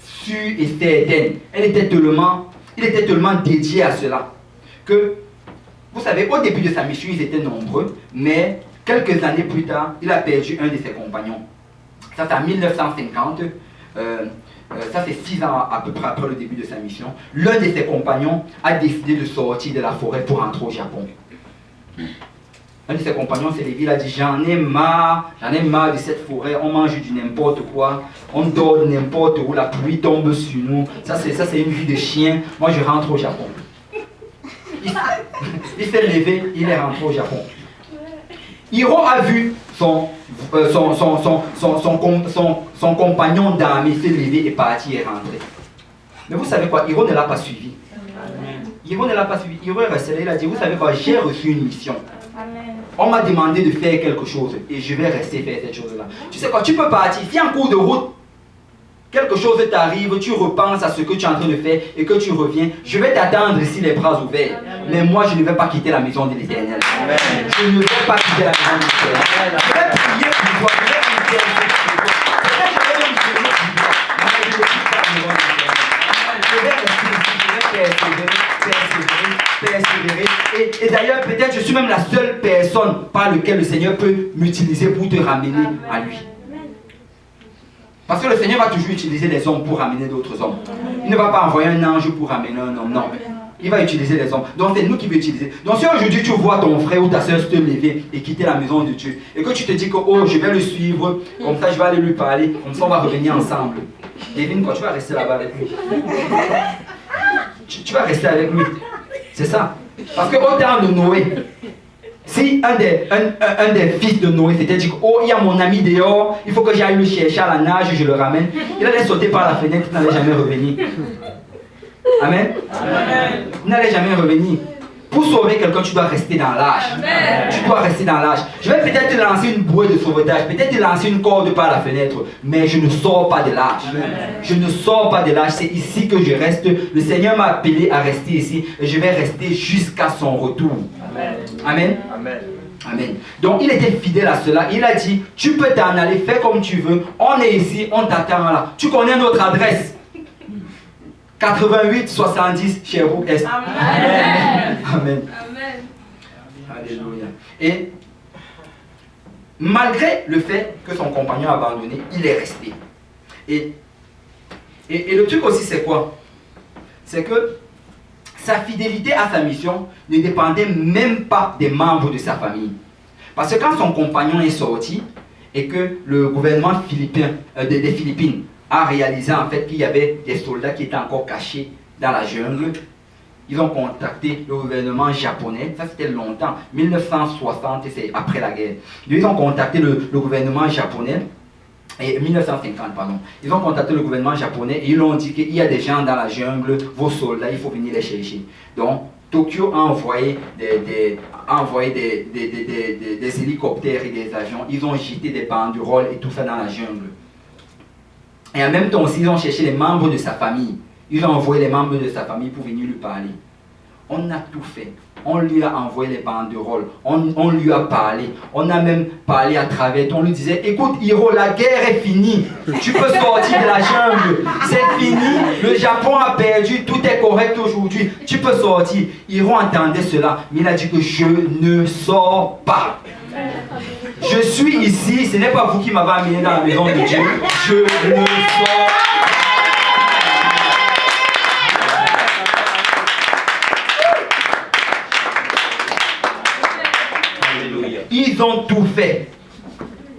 [SPEAKER 2] sûre et certaine. Il était tellement dédié à cela que, vous savez, au début de sa mission, ils étaient nombreux, mais quelques années plus tard, il a perdu un de ses compagnons. Ça, c'est en 1950. Ça, c'est 6 ans à peu près après le début de sa mission. L'un de ses compagnons a décidé de sortir de la forêt pour rentrer au Japon. Un de ses compagnons s'est levé, il a dit, j'en ai marre de cette forêt, on mange du n'importe quoi, on dort de n'importe où, la pluie tombe sur nous, ça c'est une vie de chien, moi je rentre au Japon. Il s'est levé, il est rentré au Japon. Hiro a vu son compagnon d'armée se lever et partir et rentrer. Mais vous savez quoi, Hiro ne l'a pas suivi. Hiro ne l'a pas suivi, Hiro est resté là, il a dit, vous savez quoi, j'ai reçu une mission. On m'a demandé de faire quelque chose et je vais rester faire cette chose-là. Tu sais quoi, tu peux partir. Si en cours de route, quelque chose t'arrive, tu repenses à ce que tu es en train de faire et que tu reviens, je vais t'attendre ici les bras ouverts. Mais moi, je ne vais pas quitter la maison de l'Éternel. Je ne vais pas quitter la maison de l'Éternel. Je vais prier pour toi, je vais intercéder pour toi. Je vais rester ici, je vais persévérer. Et d'ailleurs, peut-être je suis même la seule personne par laquelle le Seigneur peut m'utiliser pour te ramener à lui. Parce que le Seigneur va toujours utiliser les hommes pour ramener d'autres hommes. Il ne va pas envoyer un ange pour ramener un homme, non. Il va utiliser les hommes. Donc c'est nous qui veut utiliser. Donc si aujourd'hui tu vois ton frère ou ta soeur se lever et quitter la maison de Dieu, et que tu te dis que oh, je vais le suivre, comme ça je vais aller lui parler, comme ça on va revenir ensemble. Devine quoi, tu vas rester là-bas avec lui. Tu vas rester avec lui. C'est ça. Parce qu'au temps de Noé, si un des fils de Noé s'était dit, oh, il y a mon ami dehors, il faut que j'aille le chercher à la nage, je le ramène, il allait sauter par la fenêtre, il n'allait jamais revenir. Amen. Amen. Il n'allait jamais revenir. Pour sauver quelqu'un, tu dois rester dans l'âge. Tu dois rester dans l'âge. Je vais peut-être te lancer une bouée de sauvetage, peut-être te lancer une corde par la fenêtre, mais je ne sors pas de l'âge. Je ne sors pas de l'âge, c'est ici que je reste. Le Seigneur m'a appelé à rester ici et je vais rester jusqu'à son retour. Amen. Amen. Amen. Amen. Donc il était fidèle à cela. Il a dit, tu peux t'en aller, fais comme tu veux. On est ici, on t'attend là. Tu connais notre adresse. 88 70 Sherbrooke Est. Amen. Amen. Amen. Alléluia. Et malgré le fait que son compagnon a abandonné, il est resté. Et le truc aussi, c'est quoi? C'est que sa fidélité à sa mission ne dépendait même pas des membres de sa famille. Parce que quand son compagnon est sorti et que le gouvernement des Philippines a réalisé en fait qu'il y avait des soldats qui étaient encore cachés dans la jungle, ils ont contacté le gouvernement japonais, ça c'était longtemps, 1960, c'est après la guerre. Ils ont contacté le gouvernement japonais, et 1950 pardon, ils ont contacté le gouvernement japonais et ils ont dit qu'il y a des gens dans la jungle, vos soldats, il faut venir les chercher. Donc Tokyo a envoyé des hélicoptères et des avions, ils ont jeté des banderoles et tout ça dans la jungle. Et en même temps aussi, ils ont cherché les membres de sa famille. Ils ont envoyé les membres de sa famille pour venir lui parler. On a tout fait. On lui a envoyé les banderoles. On lui a parlé. On a même parlé à travers. On lui disait, écoute Hiro, la guerre est finie. Tu peux sortir de la jungle. C'est fini. Le Japon a perdu. Tout est correct aujourd'hui. Tu peux sortir. Hiro entendait cela. Mais il a dit que je ne sors pas. Je suis ici, ce n'est pas vous qui m'avez amené dans la maison de Dieu. Je ne sors.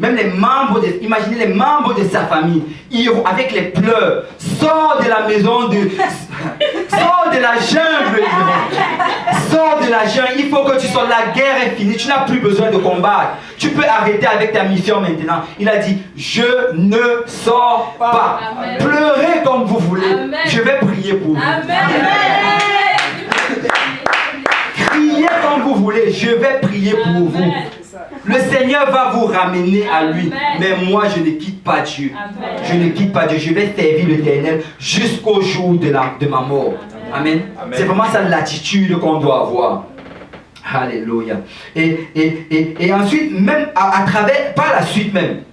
[SPEAKER 2] même les membres imaginez les membres de sa famille, Hiro, avec les pleurs, sors de la maison sors de la jungle, sors de la jungle, il faut que tu sortes, la guerre est finie, tu n'as plus besoin de combattre, tu peux arrêter avec ta mission maintenant. Il a dit, je ne sors pas. Amen. Pleurez comme vous voulez, amen. Je vais prier pour vous. Amen. Criez comme vous voulez, je vais prier pour vous. Le Seigneur va vous ramener à lui. Mais moi, je ne quitte pas Dieu. Je ne quitte pas Dieu. Je vais servir l'Éternel jusqu'au jour de ma mort. Amen. C'est vraiment ça l'attitude qu'on doit avoir. Alléluia. Et ensuite, même à travers, par la suite même,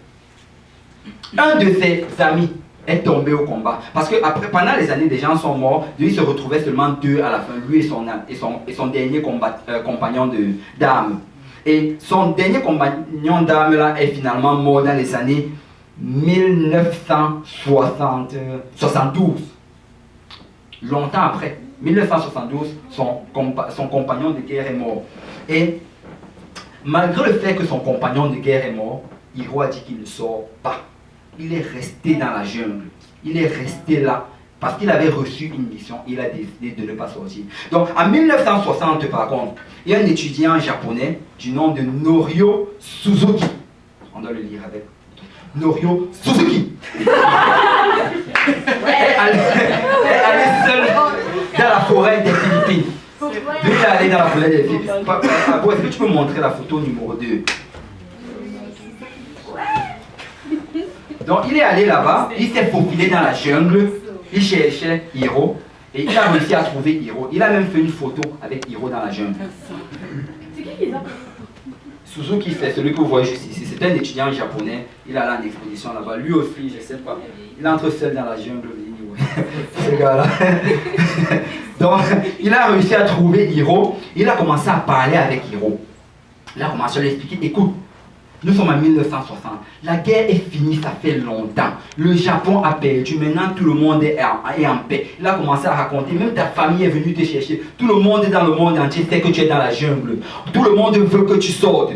[SPEAKER 2] un de ses amis est tombé au combat. Parce que après, pendant les années, des gens sont morts. Lui, il se retrouvait seulement 2 à la fin. Lui et son dernier compagnon d'armes. Et son dernier compagnon d'armes là est finalement mort dans les années 1972. Longtemps après, 1972, son compagnon de guerre est mort. Et malgré le fait que son compagnon de guerre est mort, Hiro a dit qu'il ne sort pas. Il est resté dans la jungle. Il est resté là. Parce qu'il avait reçu une mission, il a décidé de ne pas sortir. Donc en 1960 par contre, il y a un étudiant japonais du nom de Norio Suzuki. On doit le lire avec. Norio Suzuki. est allé seul dans la forêt des Philippines. Lui est allé dans la forêt des Philippines. Est-ce que tu peux montrer la photo numéro 2? Donc il est allé là-bas, il s'est faufilé dans la jungle. Il cherchait Hiro et il a réussi à trouver Hiro. Il a même fait une photo avec Hiro dans la jungle.
[SPEAKER 5] C'est qui ça?
[SPEAKER 2] Suzuki, c'est celui que vous voyez juste ici. C'est un étudiant japonais. Il allait en exposition là-bas. Lui aussi, je ne sais pas. Il entre seul dans la jungle. Ce gars-là. Donc, il a réussi à trouver Hiro. Il a commencé à parler avec Hiro. Il a commencé à lui expliquer, écoute, nous sommes en 1960. La guerre est finie, ça fait longtemps. Le Japon a perdu. Maintenant, tout le monde est en paix. Il a commencé à raconter. Même ta famille est venue te chercher. Tout le monde dans le monde entier sait que tu es dans la jungle. Tout le monde veut que tu sortes.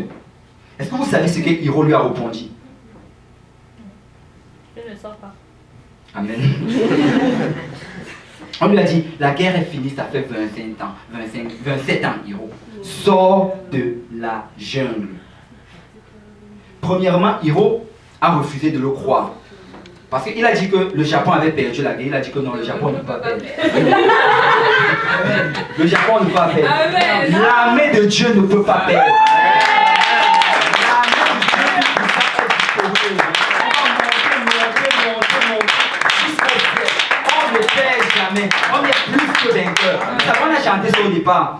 [SPEAKER 2] Est-ce que vous savez ce que Hiro lui a répondu?
[SPEAKER 5] Je ne sors pas.
[SPEAKER 2] Amen. On lui a dit, la guerre est finie, ça fait 27 ans, Hiro. Sors de la jungle. Premièrement, Hiro a refusé de le croire. Parce qu'il a dit que le Japon avait perdu la guerre. Il a dit que non, le Japon ne peut pas perdre. Le Japon ne peut pas perdre. L'armée de Dieu ne peut pas perdre. On ne perd jamais. On est plus que vainqueur. On a chanté ça au départ.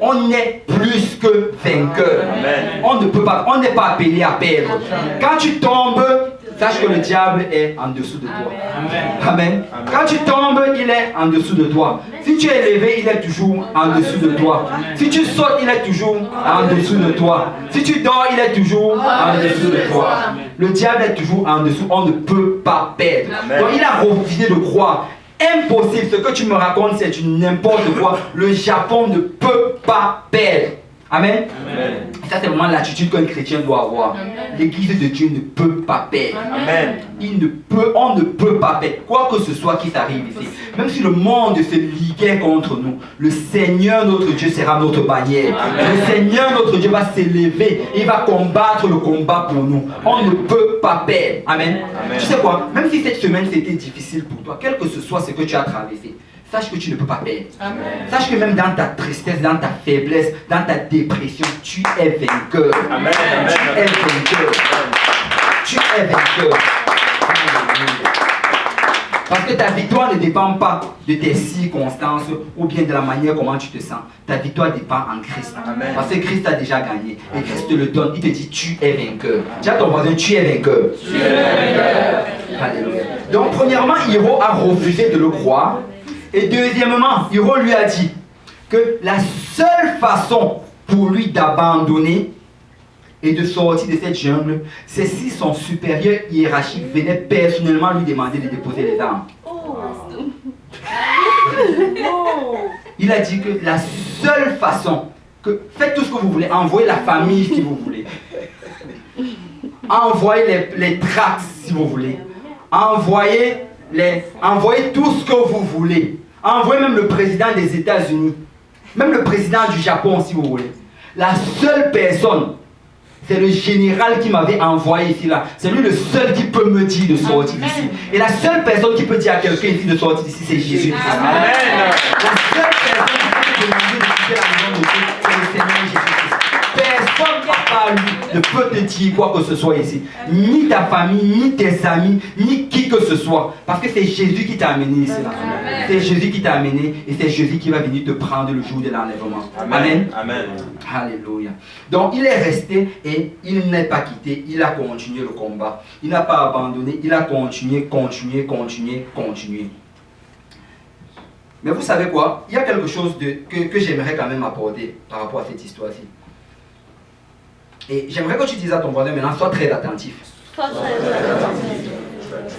[SPEAKER 2] On est plus que vainqueur. On ne peut pas, on n'est pas appelé à perdre. Quand tu tombes, sache que le diable est en dessous de toi. Amen. Quand tu tombes, il est en dessous de toi. Si tu es élevé, il est toujours en dessous de toi. Si tu sautes, il est toujours en dessous de toi. Si tu dors, il est toujours en dessous de toi. Le diable est toujours en dessous. On ne peut pas perdre. Donc il a refusé de croire. Impossible, ce que tu me racontes, c'est du n'importe quoi. Le Japon ne peut pas perdre. Amen. Amen. Ça, c'est vraiment l'attitude qu'un chrétien doit avoir. L'église de Dieu ne peut pas perdre. Amen. On ne peut pas perdre. Quoi que ce soit qui s'arrive ici. Même si le monde se liguait contre nous, le Seigneur notre Dieu sera notre bannière. Amen. Le Seigneur notre Dieu va s'élever. Il va combattre le combat pour nous. On ne peut pas perdre. Amen. Amen. Tu sais quoi? Même si cette semaine c'était difficile pour toi, quel que ce soit ce que tu as traversé, sache que tu ne peux pas perdre. Amen. Sache que même dans ta tristesse, dans ta faiblesse, dans ta dépression, tu es vainqueur. Amen. Tu es vainqueur. Tu es vainqueur. Parce que ta victoire ne dépend pas de tes circonstances ou bien de la manière comment tu te sens. Ta victoire dépend en Christ. Amen. Parce que Christ a déjà gagné. Et Christ te le donne. Il te dit, tu es vainqueur. Dis à ton voisin, tu es vainqueur. Tu es vainqueur. Alléluia. Donc premièrement, Hiro a refusé de le croire. Et deuxièmement, Hiro lui a dit que la seule façon pour lui d'abandonner et de sortir de cette jungle, c'est si son supérieur hiérarchique venait personnellement lui demander de déposer les armes. Il a dit que la seule façon, que faites tout ce que vous voulez, envoyez la famille si vous voulez. envoyez les tracts si vous voulez, envoyez tout ce que vous voulez, envoyez même le président des États-Unis, même le président du Japon si vous voulez. La seule personne, c'est le général qui m'avait envoyé ici là. C'est lui le seul qui peut me dire de sortir d'ici. Et la seule personne qui peut dire à quelqu'un ici de sortir d'ici, c'est Jésus. Amen. La seule personne qui peut demander de quitter la maison de Dieu, c'est le Seigneur Jésus-Christ. Personne à part lui ne peut te dire quoi que ce soit ici. Ni ta famille, ni tes amis, ni qui que ce soit. Parce que c'est Jésus qui t'a amené ici là. C'est Jésus qui t'a amené et c'est Jésus qui va venir te prendre le jour de l'enlèvement. Amen.
[SPEAKER 7] Amen.
[SPEAKER 2] Alléluia. Donc il est resté et il n'est pas quitté. Il a continué le combat. Il n'a pas abandonné. Il a continué. Mais vous savez quoi? Il y a quelque chose que j'aimerais quand même apporter par rapport à cette histoire-ci. Et j'aimerais que tu dises à ton voisin maintenant, sois très attentif.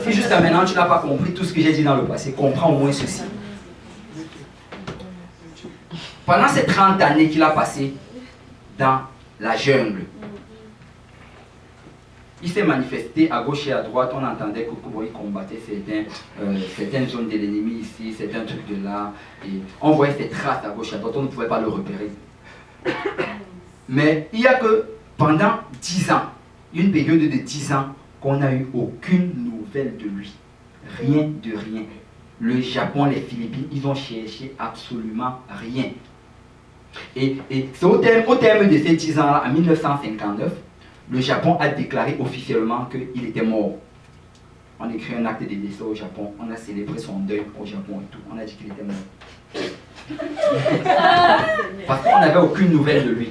[SPEAKER 2] Si jusqu'à maintenant tu n'as pas compris tout ce que j'ai dit dans le passé, comprends au moins ceci. Pendant ces 30 années qu'il a passées dans la jungle, il s'est manifesté à gauche et à droite. On entendait qu'il combattait certaines zones de l'ennemi ici, certains trucs de là. Et on voyait ses traces à gauche et à droite, on ne pouvait pas le repérer. Mais il n'y a que pendant 10 ans, une période de 10 ans, qu'on n'a eu aucune nouvelle de lui. Rien de rien. Le Japon, les Philippines, ils ont cherché absolument rien. Et c'est au terme de ces 10 ans-là, en 1959, le Japon a déclaré officiellement qu'il était mort. On a écrit un acte de décès au Japon, on a célébré son deuil au Japon et tout. On a dit qu'il était mort. Parce qu'on n'avait aucune nouvelle de lui.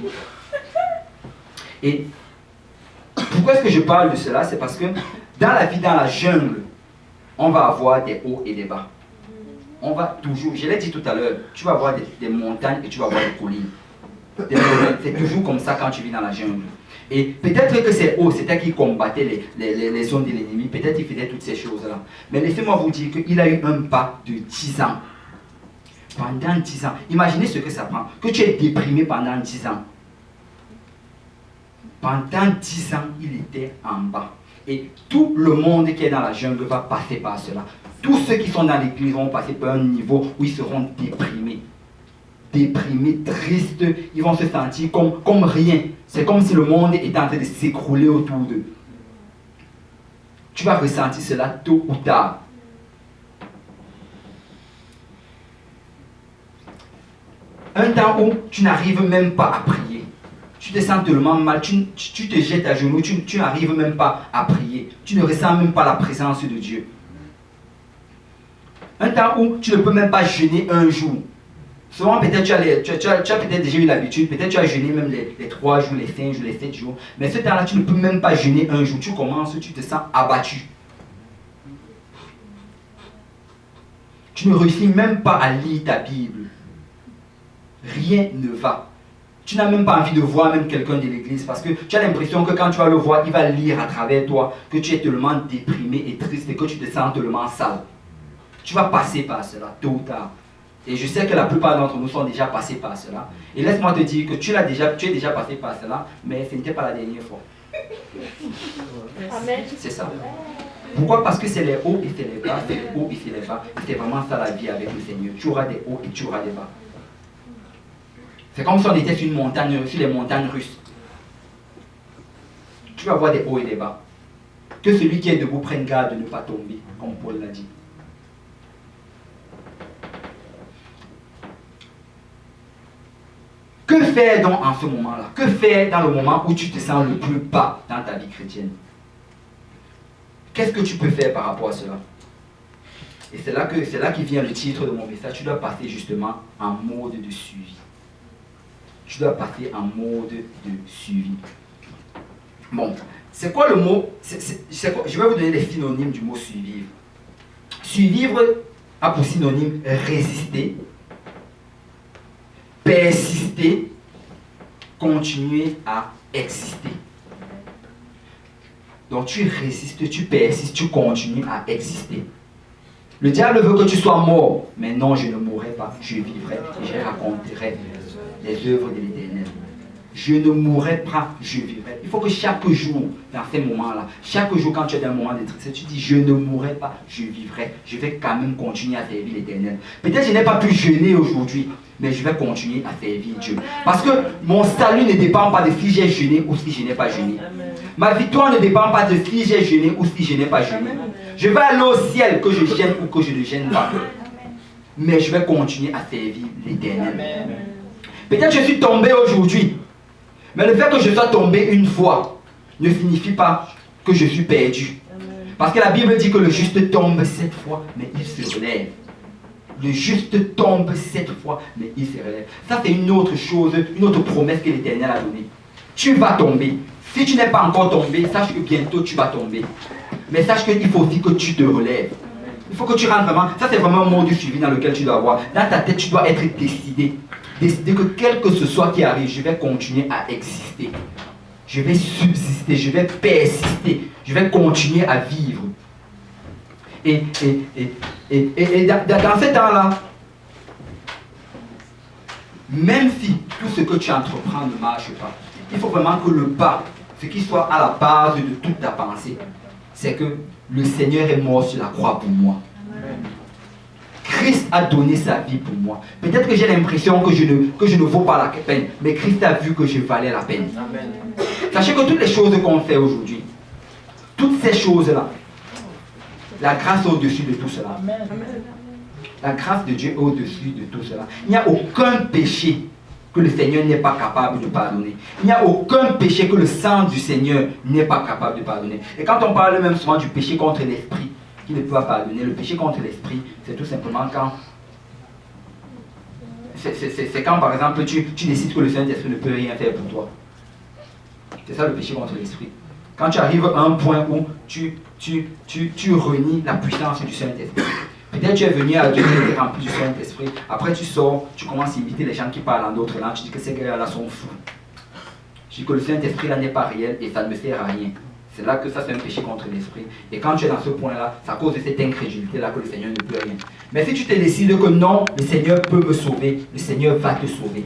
[SPEAKER 2] Et pourquoi est-ce que je parle de cela? C'est parce que dans la vie, dans la jungle, on va avoir des hauts et des bas. On va toujours, je l'ai dit tout à l'heure, tu vas avoir des montagnes et tu vas avoir des collines. C'est toujours comme ça quand tu vis dans la jungle. Et peut-être que ces hauts, c'était qu'ils combattaient les zones de l'ennemi, peut-être qu'ils faisaient toutes ces choses-là. Mais laissez-moi vous dire qu'il a eu un pas de 10 ans. Pendant 10 ans. Imaginez ce que ça prend. Que tu es déprimé pendant 10 ans. Pendant 10 ans, il était en bas. Et tout le monde qui est dans la jungle va passer par cela. Tous ceux qui sont dans l'église vont passer par un niveau où ils seront déprimés. Déprimés, tristes, ils vont se sentir comme rien. C'est comme si le monde était en train de s'écrouler autour d'eux. Tu vas ressentir cela tôt ou tard. Un temps où tu n'arrives même pas à prier. Tu te sens tellement mal, tu te jettes à genoux, tu n'arrives même pas à prier. Tu ne ressens même pas la présence de Dieu. Un temps où tu ne peux même pas jeûner un jour. Souvent, peut-être tu as peut-être déjà eu l'habitude, peut-être tu as jeûné même les 3 jours, les 5 jours, les 7 jours. Mais ce temps-là, tu ne peux même pas jeûner un jour. Tu commences, tu te sens abattu. Tu ne réussis même pas à lire ta Bible. Rien ne va. Tu n'as même pas envie de voir même quelqu'un de l'église parce que tu as l'impression que quand tu vas le voir, il va lire à travers toi, que tu es tellement déprimé et triste et que tu te sens tellement sale. Tu vas passer par cela, tôt ou tard. Et je sais que la plupart d'entre nous sont déjà passés par cela. Et laisse-moi te dire que tu es déjà passé par cela, mais ce n'était pas la dernière fois.
[SPEAKER 1] Amen.
[SPEAKER 2] C'est ça. Pourquoi? Parce que c'est les hauts et c'est les bas, c'est les hauts et c'est les bas. C'est vraiment ça la vie avec le Seigneur. Tu auras des hauts et tu auras des bas. C'est comme si on était sur une montagne, sur les montagnes russes. Tu vas voir des hauts et des bas. Que celui qui est debout prenne garde de ne pas tomber, comme Paul l'a dit. Que faire donc en ce moment-là? Que faire dans le moment où tu te sens le plus bas dans ta vie chrétienne? Qu'est-ce que tu peux faire par rapport à cela? Et c'est là qui vient le titre de mon message. Tu dois passer justement en mode de suivi. Tu dois passer en mode de suivi. Bon, c'est quoi le mot? Je vais vous donner les synonymes du mot suivre. Suivre a pour synonyme résister, persister, continuer à exister. Donc tu résistes, tu persistes, tu continues à exister. Le diable veut que tu sois mort, mais non, je ne mourrai pas, je vivrai et je raconterai les œuvres de l'Éternel. je ne mourrai pas, je vivrai. Il faut que chaque jour, dans ces moments-là, chaque jour quand tu es dans un moment de tristesse, tu dis je ne mourrai pas, je vivrai. Je vais quand même continuer à servir l'Éternel. Peut-être que je n'ai pas pu jeûner aujourd'hui, mais je vais continuer à servir Dieu. Parce que mon salut ne dépend pas de si j'ai jeûné ou si je n'ai pas jeûné. Ma victoire ne dépend pas de si j'ai jeûné ou si je n'ai pas jeûné. Je vais aller au ciel que je gêne ou que je ne gêne pas. Mais je vais continuer à servir l'Éternel. Peut-être que je suis tombé aujourd'hui. Mais le fait que je sois tombé une fois ne signifie pas que je suis perdu. Parce que la Bible dit que le juste tombe 7 fois, mais il se relève. Le juste tombe 7 fois, mais il se relève. Ça, c'est une autre chose, une autre promesse que l'Éternel a donnée. Tu vas tomber. Si tu n'es pas encore tombé, sache que bientôt tu vas tomber. Mais sache qu'il faut aussi que tu te relèves. Il faut que tu rentres vraiment. Ça, c'est vraiment un mot du suivi dans lequel tu dois avoir. Dans ta tête, tu dois être décidé. Décider que quel que ce soit qui arrive, je vais continuer à exister. Je vais subsister, je vais persister, je vais continuer à vivre. Et dans ce temps-là, même si tout ce que tu entreprends ne marche pas, il faut vraiment que le pas, ce qui soit à la base de toute ta pensée, c'est que le Seigneur est mort sur la croix pour moi. Christ a donné sa vie pour moi. Peut-être que j'ai l'impression que je ne vaux pas la peine, mais Christ a vu que je valais la peine. Amen. Sachez que toutes les choses qu'on fait aujourd'hui, toutes ces choses-là, la grâce est au-dessus de tout cela. Amen. La grâce de Dieu est au-dessus de tout cela. Il n'y a aucun péché que le Seigneur n'est pas capable de pardonner. Il n'y a aucun péché que le sang du Seigneur n'est pas capable de pardonner. Et quand on parle même souvent du péché contre l'esprit, qui ne peut pas pardonner, le péché contre l'esprit, c'est tout simplement quand c'est quand par exemple tu décides que le Saint-Esprit ne peut rien faire pour toi. C'est ça le péché contre l'esprit. Quand tu arrives à un point où tu renies la puissance du Saint-Esprit. Peut-être tu es venu à Dieu, tu es rempli du Saint-Esprit. Après tu sors, tu commences à imiter les gens qui parlent en d'autres langues. Tu dis que ces gars-là sont fous. Je dis que le Saint-Esprit là n'est pas réel et ça ne me sert à rien. C'est là que ça c'est un péché contre l'esprit. Et quand tu es dans ce point-là, c'est à cause de cette incrédulité-là que le Seigneur ne peut rien. Mais si tu te décides que non, le Seigneur peut me sauver, le Seigneur va te sauver.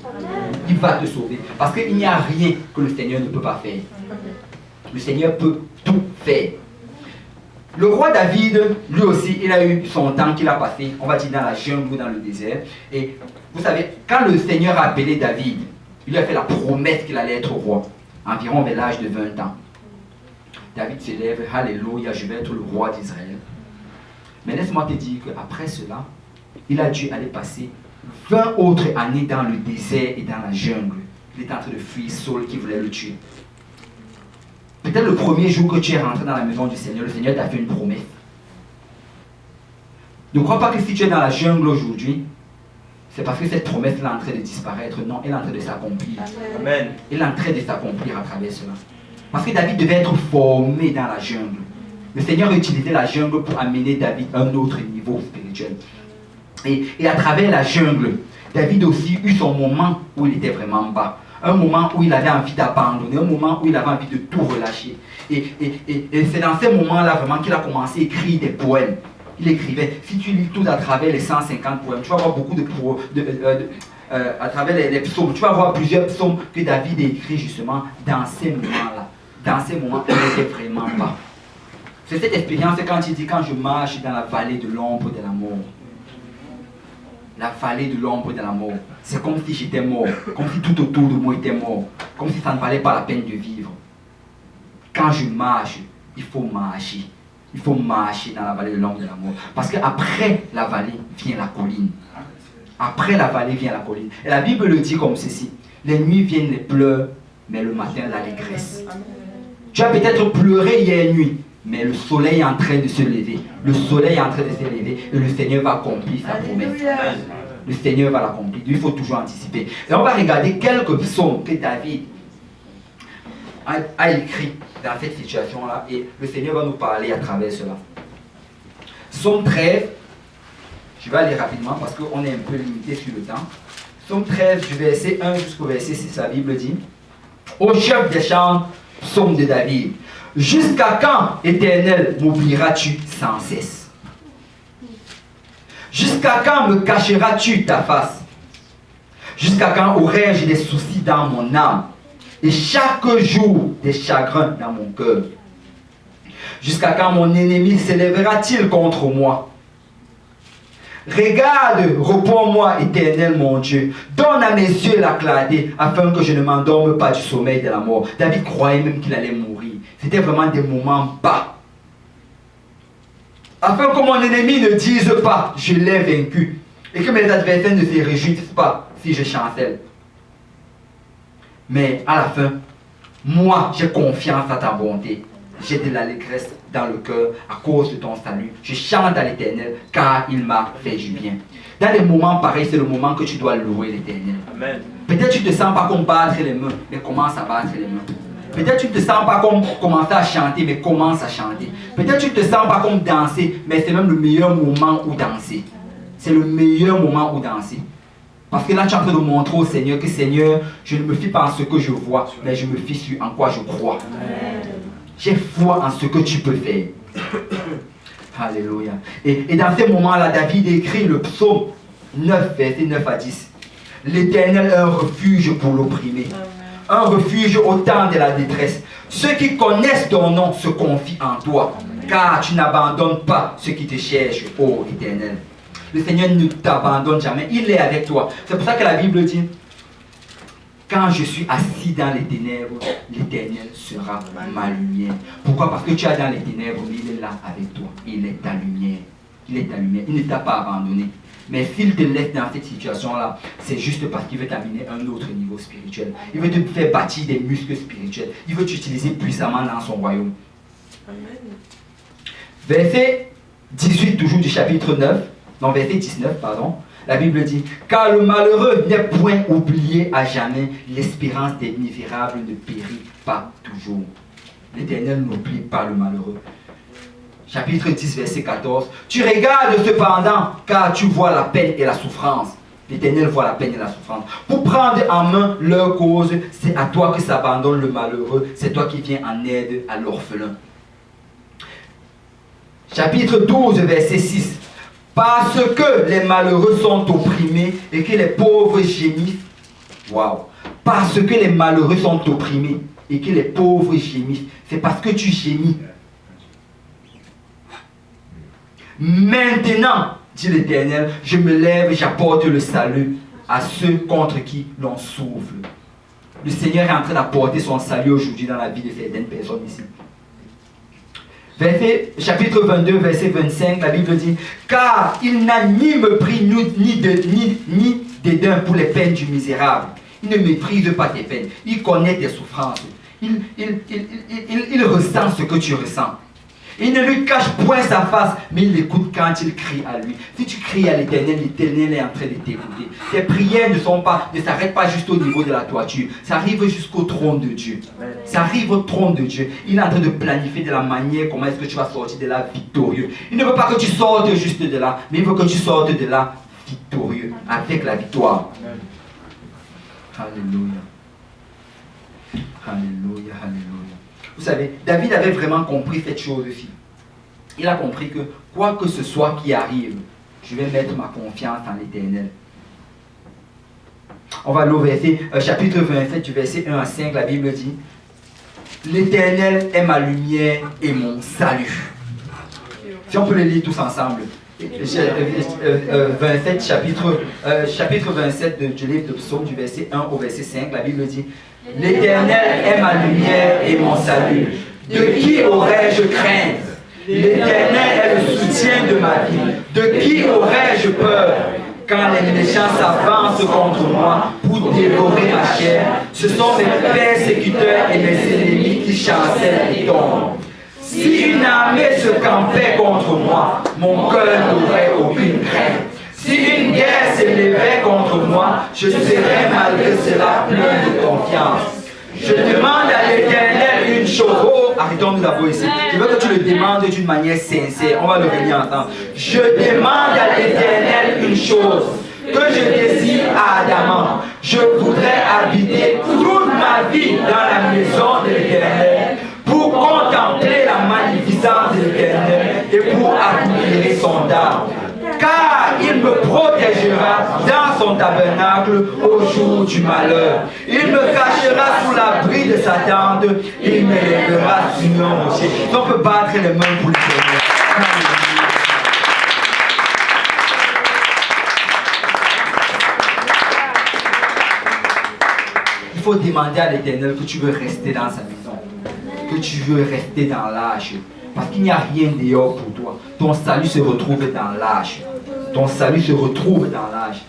[SPEAKER 2] Il va te sauver. Parce qu'il n'y a rien que le Seigneur ne peut pas faire. Le Seigneur peut tout faire. Le roi David, lui aussi, il a eu son temps qu'il a passé, on va dire dans la jungle ou dans le désert. Et vous savez, quand le Seigneur a appelé David, il lui a fait la promesse qu'il allait être roi, environ vers l'âge de 20 ans. David s'élève, alléluia, je vais être le roi d'Israël. Mais laisse-moi te dire qu'après cela, il a dû aller passer 20 autres années dans le désert et dans la jungle. Il est en train de fuir Saul qui voulait le tuer. Peut-être le premier jour que tu es rentré dans la maison du Seigneur, le Seigneur t'a fait une promesse. Ne crois pas que si tu es dans la jungle aujourd'hui, c'est parce que cette promesse est en train de disparaître. Non, elle est en train de s'accomplir. Amen. Elle est en train de s'accomplir à travers cela. Parce que David devait être formé dans la jungle. Le Seigneur a utilisé la jungle pour amener David à un autre niveau spirituel. Et à travers la jungle, David aussi eut son moment où il était vraiment bas. Un moment où il avait envie d'abandonner, un moment où il avait envie de tout relâcher. Et c'est dans ces moments-là vraiment qu'il a commencé à écrire des poèmes. Il écrivait, si tu lis tout à travers les 150 poèmes, tu vas voir beaucoup à travers les psaumes, tu vas voir plusieurs psaumes que David a écrits justement dans ces moments-là. Dans ces moments où il n'était vraiment pas. C'est cette expérience quand il dit, quand je marche dans la vallée de l'ombre de la mort. La vallée de l'ombre de la mort. C'est comme si j'étais mort, comme si tout autour de moi était mort, comme si ça ne valait pas la peine de vivre. Quand je marche, il faut marcher. Il faut marcher dans la vallée de l'ombre de la mort. Parce qu'après la vallée vient la colline. Après la vallée vient la colline. Et la Bible le dit comme ceci. Les nuits viennent les pleurs, mais le matin l'allégresse. Tu as peut-être pleuré hier nuit, mais le soleil est en train de se lever. Le soleil est en train de se lever et le Seigneur va accomplir sa promesse. Le Seigneur va l'accomplir. Il faut toujours anticiper. Et on va regarder quelques psaumes que David a écrit dans cette situation-là et le Seigneur va nous parler à travers cela. Psaume 13, je vais aller rapidement parce qu'on est un peu limité sur le temps. Psaume 13, du verset 1 jusqu'au verset 6, la Bible dit: Ô chef des chants, psaume de David, jusqu'à quand, Éternel, m'oublieras-tu sans cesse? Jusqu'à quand me cacheras-tu ta face? Jusqu'à quand aurai-je des soucis dans mon âme? et chaque jour des chagrins dans mon cœur. Jusqu'à quand mon ennemi s'élèvera-t-il contre moi? Regarde, réponds-moi, Éternel mon Dieu. Donne à mes yeux la clarté, afin que je ne m'endorme pas du sommeil de la mort. David croyait même qu'il allait mourir. C'était vraiment des moments bas. Afin que mon ennemi ne dise pas, je l'ai vaincu. Et que mes adversaires ne se réjouissent pas si je chancelle. Mais à la fin, moi, j'ai confiance à ta bonté. J'ai de l'allégresse dans le cœur à cause de ton salut. Je chante à l'Éternel car il m'a fait du bien. Dans les moments pareils, c'est le moment que tu dois louer l'Éternel. Peut-être tu ne te sens pas comme battre les mains, mais commence à battre les mains. Peut-être tu ne te sens pas comme commencer à chanter, mais commence à chanter. Peut-être tu ne te sens pas comme danser, mais c'est même le meilleur moment où danser. C'est le meilleur moment où danser. Parce que là, tu es en train de montrer au Seigneur que Seigneur, je ne me fie pas en ce que je vois, mais je me fie sur en quoi je crois. J'ai foi en ce que tu peux faire. Alléluia. Et dans ces moments-là, David écrit le psaume 9, verset 9 à 10. L'Éternel est un refuge pour l'opprimé, un refuge au temps de la détresse. Ceux qui connaissent ton nom se confient en toi, car tu n'abandonnes pas ceux qui te cherchent, ô Éternel. Le Seigneur ne t'abandonne jamais, il est avec toi. C'est pour ça que la Bible dit, quand je suis assis dans les ténèbres, l'Éternel sera ma lumière. Pourquoi? Parce que tu es dans les ténèbres, mais il est là avec toi. Il est ta lumière. Il est ta lumière. Il ne t'a pas abandonné. Mais s'il te laisse dans cette situation-là, c'est juste parce qu'il veut t'amener à un autre niveau spirituel. Il veut te faire bâtir des muscles spirituels. Il veut t'utiliser puissamment dans son royaume. Amen. Verset 18, toujours du chapitre 9. Non, verset 19, pardon. La Bible dit, car le malheureux n'est point oublié à jamais, l'espérance des misérables ne périt pas toujours. L'Éternel n'oublie pas le malheureux. Chapitre 10, verset 14, tu regardes cependant, car tu vois la peine et la souffrance. L'Éternel voit la peine et la souffrance. Pour prendre en main leur cause, c'est à toi que s'abandonne le malheureux, c'est toi qui viens en aide à l'orphelin. Chapitre 12, verset 6. Parce que les malheureux sont opprimés et que les pauvres gémissent. Waouh! Parce que les malheureux sont opprimés et que les pauvres gémissent. C'est parce que tu gémis. Maintenant, dit l'Éternel, je me lève et j'apporte le salut à ceux contre qui l'on souffle. Le Seigneur est en train d'apporter son salut aujourd'hui dans la vie de certaines personnes ici. Chapitre 22, verset 25, la Bible dit, car il n'a ni mépris ni dédain pour les peines du misérable. Il ne méprise pas tes peines. Il connaît tes souffrances. Il ressent ce que tu ressens. Il ne lui cache point sa face, mais il l'écoute quand il crie à lui. Si tu cries à l'Éternel, l'Éternel est en train de t'écouter. Tes prières ne s'arrêtent pas juste au niveau de la toiture. Ça arrive jusqu'au trône de Dieu. Ça arrive au trône de Dieu. Il est en train de planifier de la manière comment est-ce que tu vas sortir de là victorieux. Il ne veut pas que tu sortes juste de là, mais il veut que tu sortes de là victorieux, avec la victoire. Alléluia. Alléluia, alléluia. Vous savez, David avait vraiment compris cette chose-ci. Il a compris que quoi que ce soit qui arrive, je vais mettre ma confiance en l'Éternel. On va aller au verset, chapitre 27, du verset 1 à 5, la Bible dit, l'Éternel est ma lumière et mon salut. Si on peut les lire tous ensemble. 27, chapitre 27 du livre de Psaume, du verset 1 au verset 5, la Bible dit, l'Éternel est ma lumière et mon salut. De qui aurais-je crainte? L'Éternel est le soutien de ma vie. De qui aurais-je peur? Quand les méchants s'avancent contre moi pour dévorer ma chair, ce sont mes persécuteurs et mes ennemis qui chancellent et tombent. Si une armée se campait contre moi, mon cœur n'aurait aucune crainte. Si une guerre s'élevait contre moi, je serais malgré cela plein de confiance. Je demande à l'Éternel une chose. Oh, arrêtons-nous d'abord ici. Je veux que tu le demandes d'une manière sincère. On va le relire ensemble. Je demande à l'Éternel une chose que je désire ardemment. Je voudrais habiter toute ma vie dans la maison de l'Éternel pour contempler la magnificence de l'Éternel et pour admirer son art. Car il me protège protégera dans son tabernacle au jour du malheur. Il me cachera sous l'abri de sa tente. Il m'élèvera sur un rocher. On peut battre les mains pour le Seigneur. Il faut demander à l'Éternel que tu veux rester dans sa maison, que tu veux rester dans l'âge, parce qu'il n'y a rien dehors pour toi. Ton salut se retrouve dans l'âge. Ton salut se retrouve dans l'âge.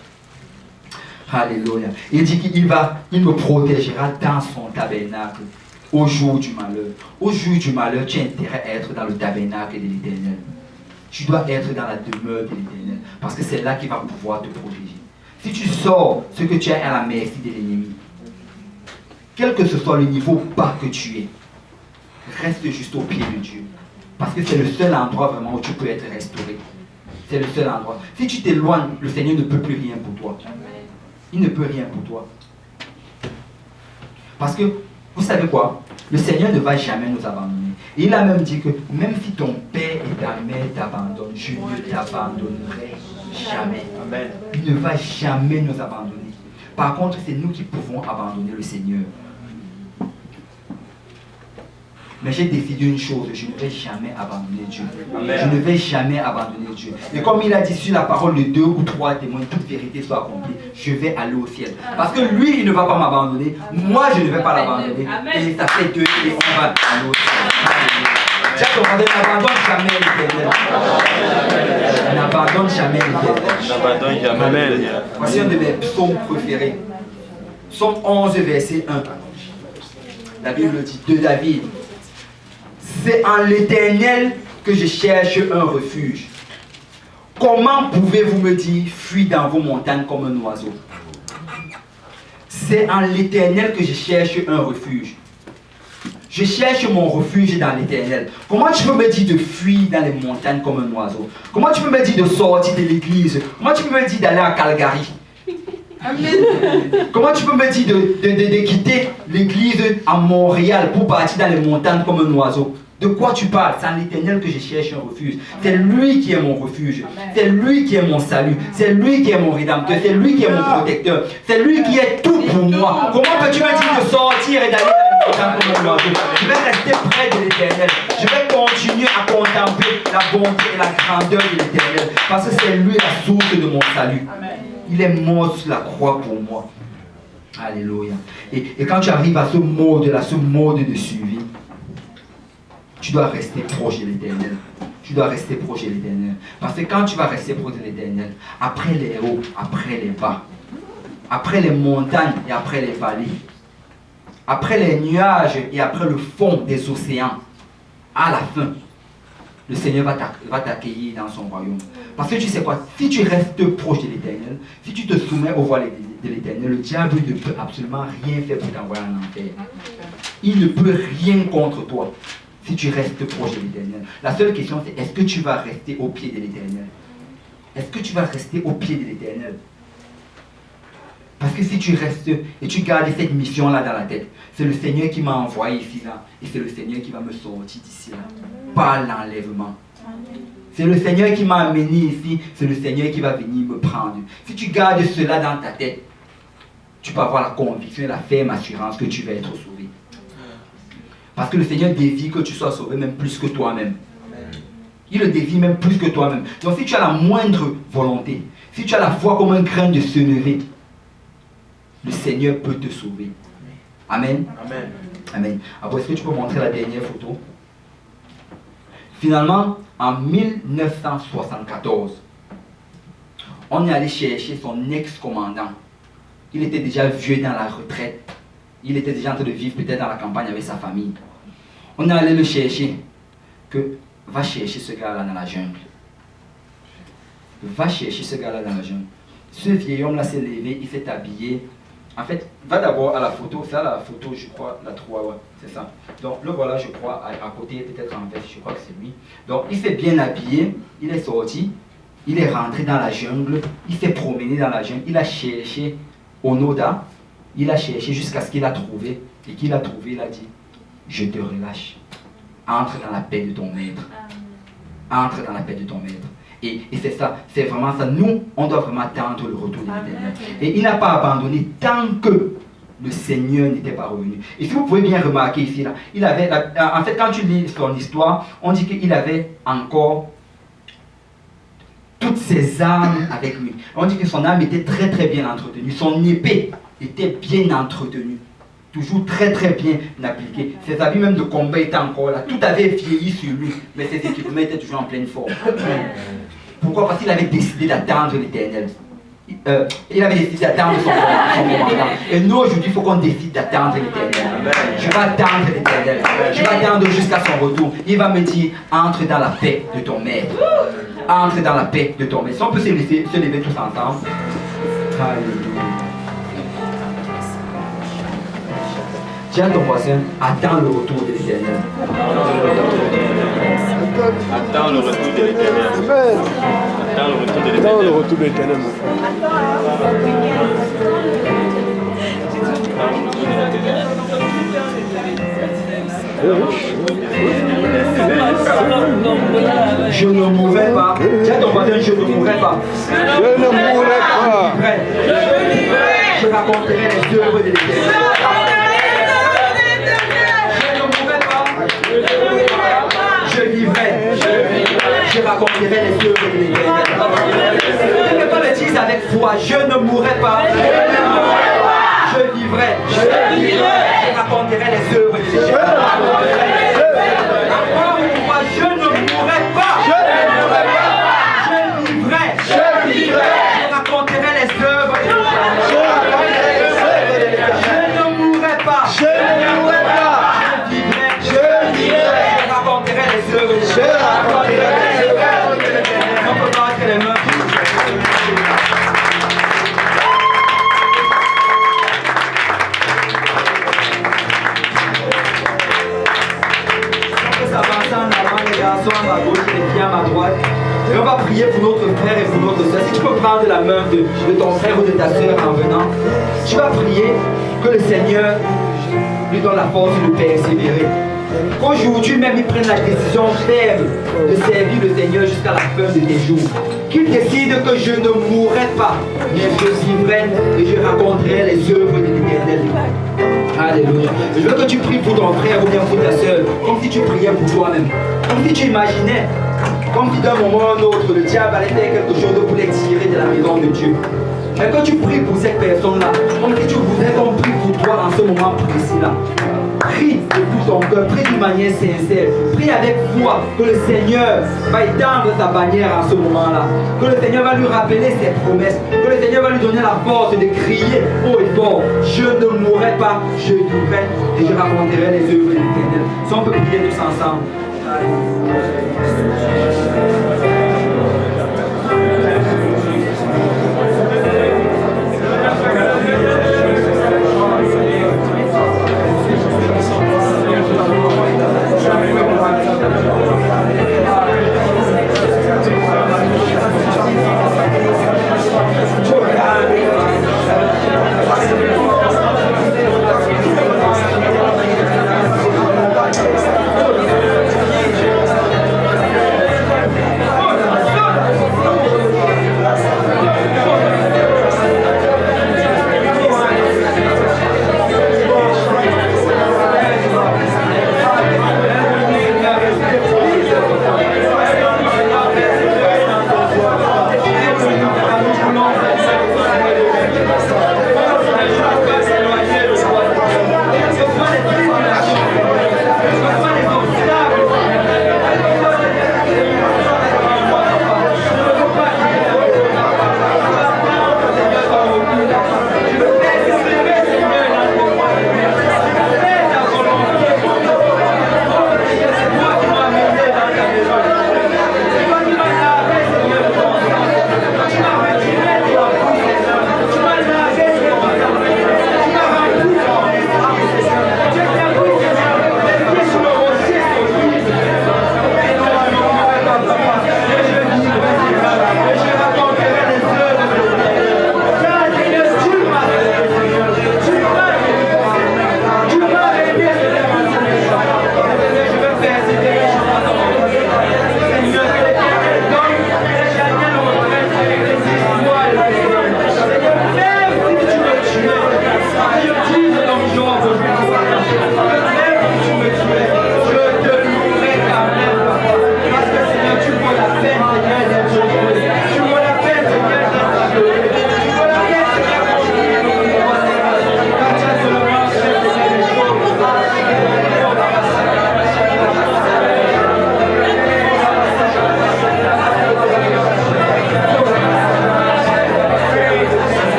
[SPEAKER 2] Alléluia. Il dit qu'il me protégera dans son tabernacle au jour du malheur. Au jour du malheur, tu as intérêt à être dans le tabernacle de l'Éternel. Tu dois être dans la demeure de l'Éternel, parce que c'est là qu'il va pouvoir te protéger. Si tu sors ce que tu as à la merci de l'ennemi, quel que ce soit le niveau bas que tu es, reste juste au pied de Dieu. Parce que c'est le seul endroit vraiment où tu peux être restauré. C'est le seul endroit. Si tu t'éloignes, le Seigneur ne peut plus rien pour toi. Il ne peut rien pour toi. Parce que, vous savez quoi? Le Seigneur ne va jamais nous abandonner. Et il a même dit que même si ton père et ta mère t'abandonnent, je ne t'abandonnerai jamais. Amen. Il ne va jamais nous abandonner. Par contre, c'est nous qui pouvons abandonner le Seigneur. Mais j'ai décidé une chose, je ne vais jamais abandonner Dieu. Amen. Je ne vais jamais abandonner Dieu. Et comme il a dit sur la parole de 2 ou 3 témoins, toute vérité soit accomplie, je vais aller au ciel. Parce que lui, il ne va pas m'abandonner, moi, je ne vais pas l'abandonner. Et ça fait 2 et on va aller au ciel. J'ai demandé, n'abandonne jamais l'Éternel. N'abandonne jamais l'Éternel. N'abandonne jamais l'Éternel. Voici un de mes psaumes préférés. Psaume 11, verset 1. La Bible dit de David. C'est en l'Éternel que je cherche un refuge. Comment pouvez-vous me dire, fuis dans vos montagnes comme un oiseau? C'est en l'Éternel que je cherche un refuge. Je cherche mon refuge dans l'Éternel. Comment tu peux me dire de fuir dans les montagnes comme un oiseau? Comment tu peux me dire de sortir de l'église? Comment tu peux me dire d'aller à Calgary? Amen. Comment tu peux me dire de quitter l'église à Montréal pour partir dans les montagnes comme un oiseau? De quoi tu parles? C'est en l'Éternel que je cherche un refuge. C'est lui qui est mon refuge. C'est lui qui est mon salut. C'est lui qui est mon rédempteur. C'est lui qui est mon protecteur. C'est lui qui est tout pour moi. Comment peux-tu me dire de sortir et d'aller dans les montagnes comme un oiseau? Je vais rester près de l'Éternel. Je vais continuer à contempler la bonté et la grandeur de l'Éternel. Parce que c'est lui la source de mon salut. Il est mort sur la croix pour moi. Alléluia. Et quand tu arrives à ce mode de suivi, tu dois rester proche de l'Éternel. Tu dois rester proche de l'Éternel. Parce que quand tu vas rester proche de l'Éternel, après les hauts, après les bas, après les montagnes et après les vallées, après les nuages et après le fond des océans, à la fin, le Seigneur va t'accueillir dans son royaume. Parce que tu sais quoi, si tu restes proche de l'Éternel, si tu te soumets au voile de l'Éternel, le diable ne peut absolument rien faire pour t'envoyer en enfer. Il ne peut rien contre toi si tu restes proche de l'Éternel. La seule question c'est, est-ce que tu vas rester au pied de l'Éternel? Est-ce que tu vas rester au pied de l'Éternel? Parce que si tu restes et tu gardes cette mission-là dans la tête, c'est le Seigneur qui m'a envoyé ici, là, et c'est le Seigneur qui va me sortir d'ici, là, par l'enlèvement. C'est le Seigneur qui m'a amené ici, c'est le Seigneur qui va venir me prendre. Si tu gardes cela dans ta tête, tu peux avoir la conviction et la ferme assurance que tu vas être sauvé. Parce que le Seigneur désire que tu sois sauvé même plus que toi-même. Il le désire même plus que toi-même. Donc si tu as la moindre volonté, si tu as la foi comme un grain de sénévé, le Seigneur peut te sauver. Amen. Amen. Amen. Alors, est-ce que tu peux montrer la dernière photo? Finalement, en 1974, on est allé chercher son ex-commandant. Il était déjà vieux dans la retraite. Il était déjà en train de vivre peut-être dans la campagne avec sa famille. On est allé le chercher. Va chercher ce gars-là dans la jungle. Va chercher ce gars-là dans la jungle. Ce vieil homme-là s'est levé, il s'est habillé. En fait, va d'abord à la photo. C'est la photo, je crois, la 3, ouais, c'est ça. Donc, le voilà, je crois, à côté, peut-être en veste, je crois que c'est lui. Donc, il s'est bien habillé, il est sorti, il est rentré dans la jungle, il s'est promené dans la jungle, il a cherché Onoda, il a cherché jusqu'à ce qu'il a trouvé. Et qu'il a trouvé, il a dit, je te relâche. Entre dans la paix de ton maître. Entre dans la paix de ton maître. Et c'est ça, c'est vraiment ça. Nous, on doit vraiment attendre le retour de l'Éternel. Et il n'a pas abandonné tant que le Seigneur n'était pas revenu. Et si vous pouvez bien remarquer ici, là, il avait, en fait, quand tu lis son histoire, on dit qu'il avait encore toutes ses armes avec lui. On dit que son âme était très très bien entretenue. Son épée était bien entretenue. Toujours très très bien appliquée. Ses habits même de combat étaient encore là. Tout avait vieilli sur lui, mais ses équipements étaient toujours en pleine forme. Pourquoi? Parce qu'il avait décidé d'attendre l'Éternel. Il avait décidé d'attendre son moment. Et nous aujourd'hui, il faut qu'on décide d'attendre l'Éternel. Je vais attendre l'Éternel. Je vais attendre jusqu'à son retour. Il va me dire, entre dans la paix de ton maître. Entre dans la paix de ton maître. Si on peut se lever tous ensemble. Alléluia. Dis à ton voisin, attends le retour de l'Éternel.
[SPEAKER 7] Attends le retour de l'Éternel. Attends le retour de l'Éternel.
[SPEAKER 9] Attends le retour de l'Éternel.
[SPEAKER 2] Je ne mourrai pas. Dis à ton voisin, je ne mourrai pas.
[SPEAKER 9] Je ne mourrai pas.
[SPEAKER 2] Je vivrai. Je raconterai les œuvres de l'Éternel. Je vivrai, je raconterai les œuvres de l'Éternel. Quelqu'un le dise avec foi, je ne mourrai pas. Je vivrai, je raconterai les œuvres de l'Éternel. Encore une fois, je ne mourrai pas. Je vivrai, je raconterai les œuvres de l'Éternel. Je ne mourrai pas. Je raconterai les œuvres de l'Éternel. On peut battre les mains. On peut s'avancer en avant, les garçons à ma gauche, les filles à ma droite. Et on va prier pour notre frère et pour notre soeur. Si tu peux prendre la main de ton frère ou de ta soeur en venant, tu vas prier que le Seigneur lui donne la force de persévérer. Qu'aujourd'hui même il prenne la décision ferme de servir le Seigneur jusqu'à la fin de tes jours. Qu'il décide que je ne mourrai pas, mais je vivrai et je raconterai les œuvres de l'Éternel. Alléluia. Je veux que tu pries pour ton frère ou bien pour ta soeur, comme si tu priais pour toi-même. Comme si tu imaginais, comme si d'un moment ou d'un autre, le diable allait faire quelque chose pour les tirer de la maison de Dieu. Mais quand tu pries pour cette personne-là, comme si tu voudrais qu'on prie pour toi en ce moment précis-là. Prie de tout ton cœur, prie d'une manière sincère, prie avec foi que le Seigneur va étendre sa bannière en ce moment-là, que le Seigneur va lui rappeler ses promesses, que le Seigneur va lui donner la force de crier haut et fort, je ne mourrai pas, je vivrai et je raconterai les œuvres de l'Éternel. Si on peut prier tous ensemble.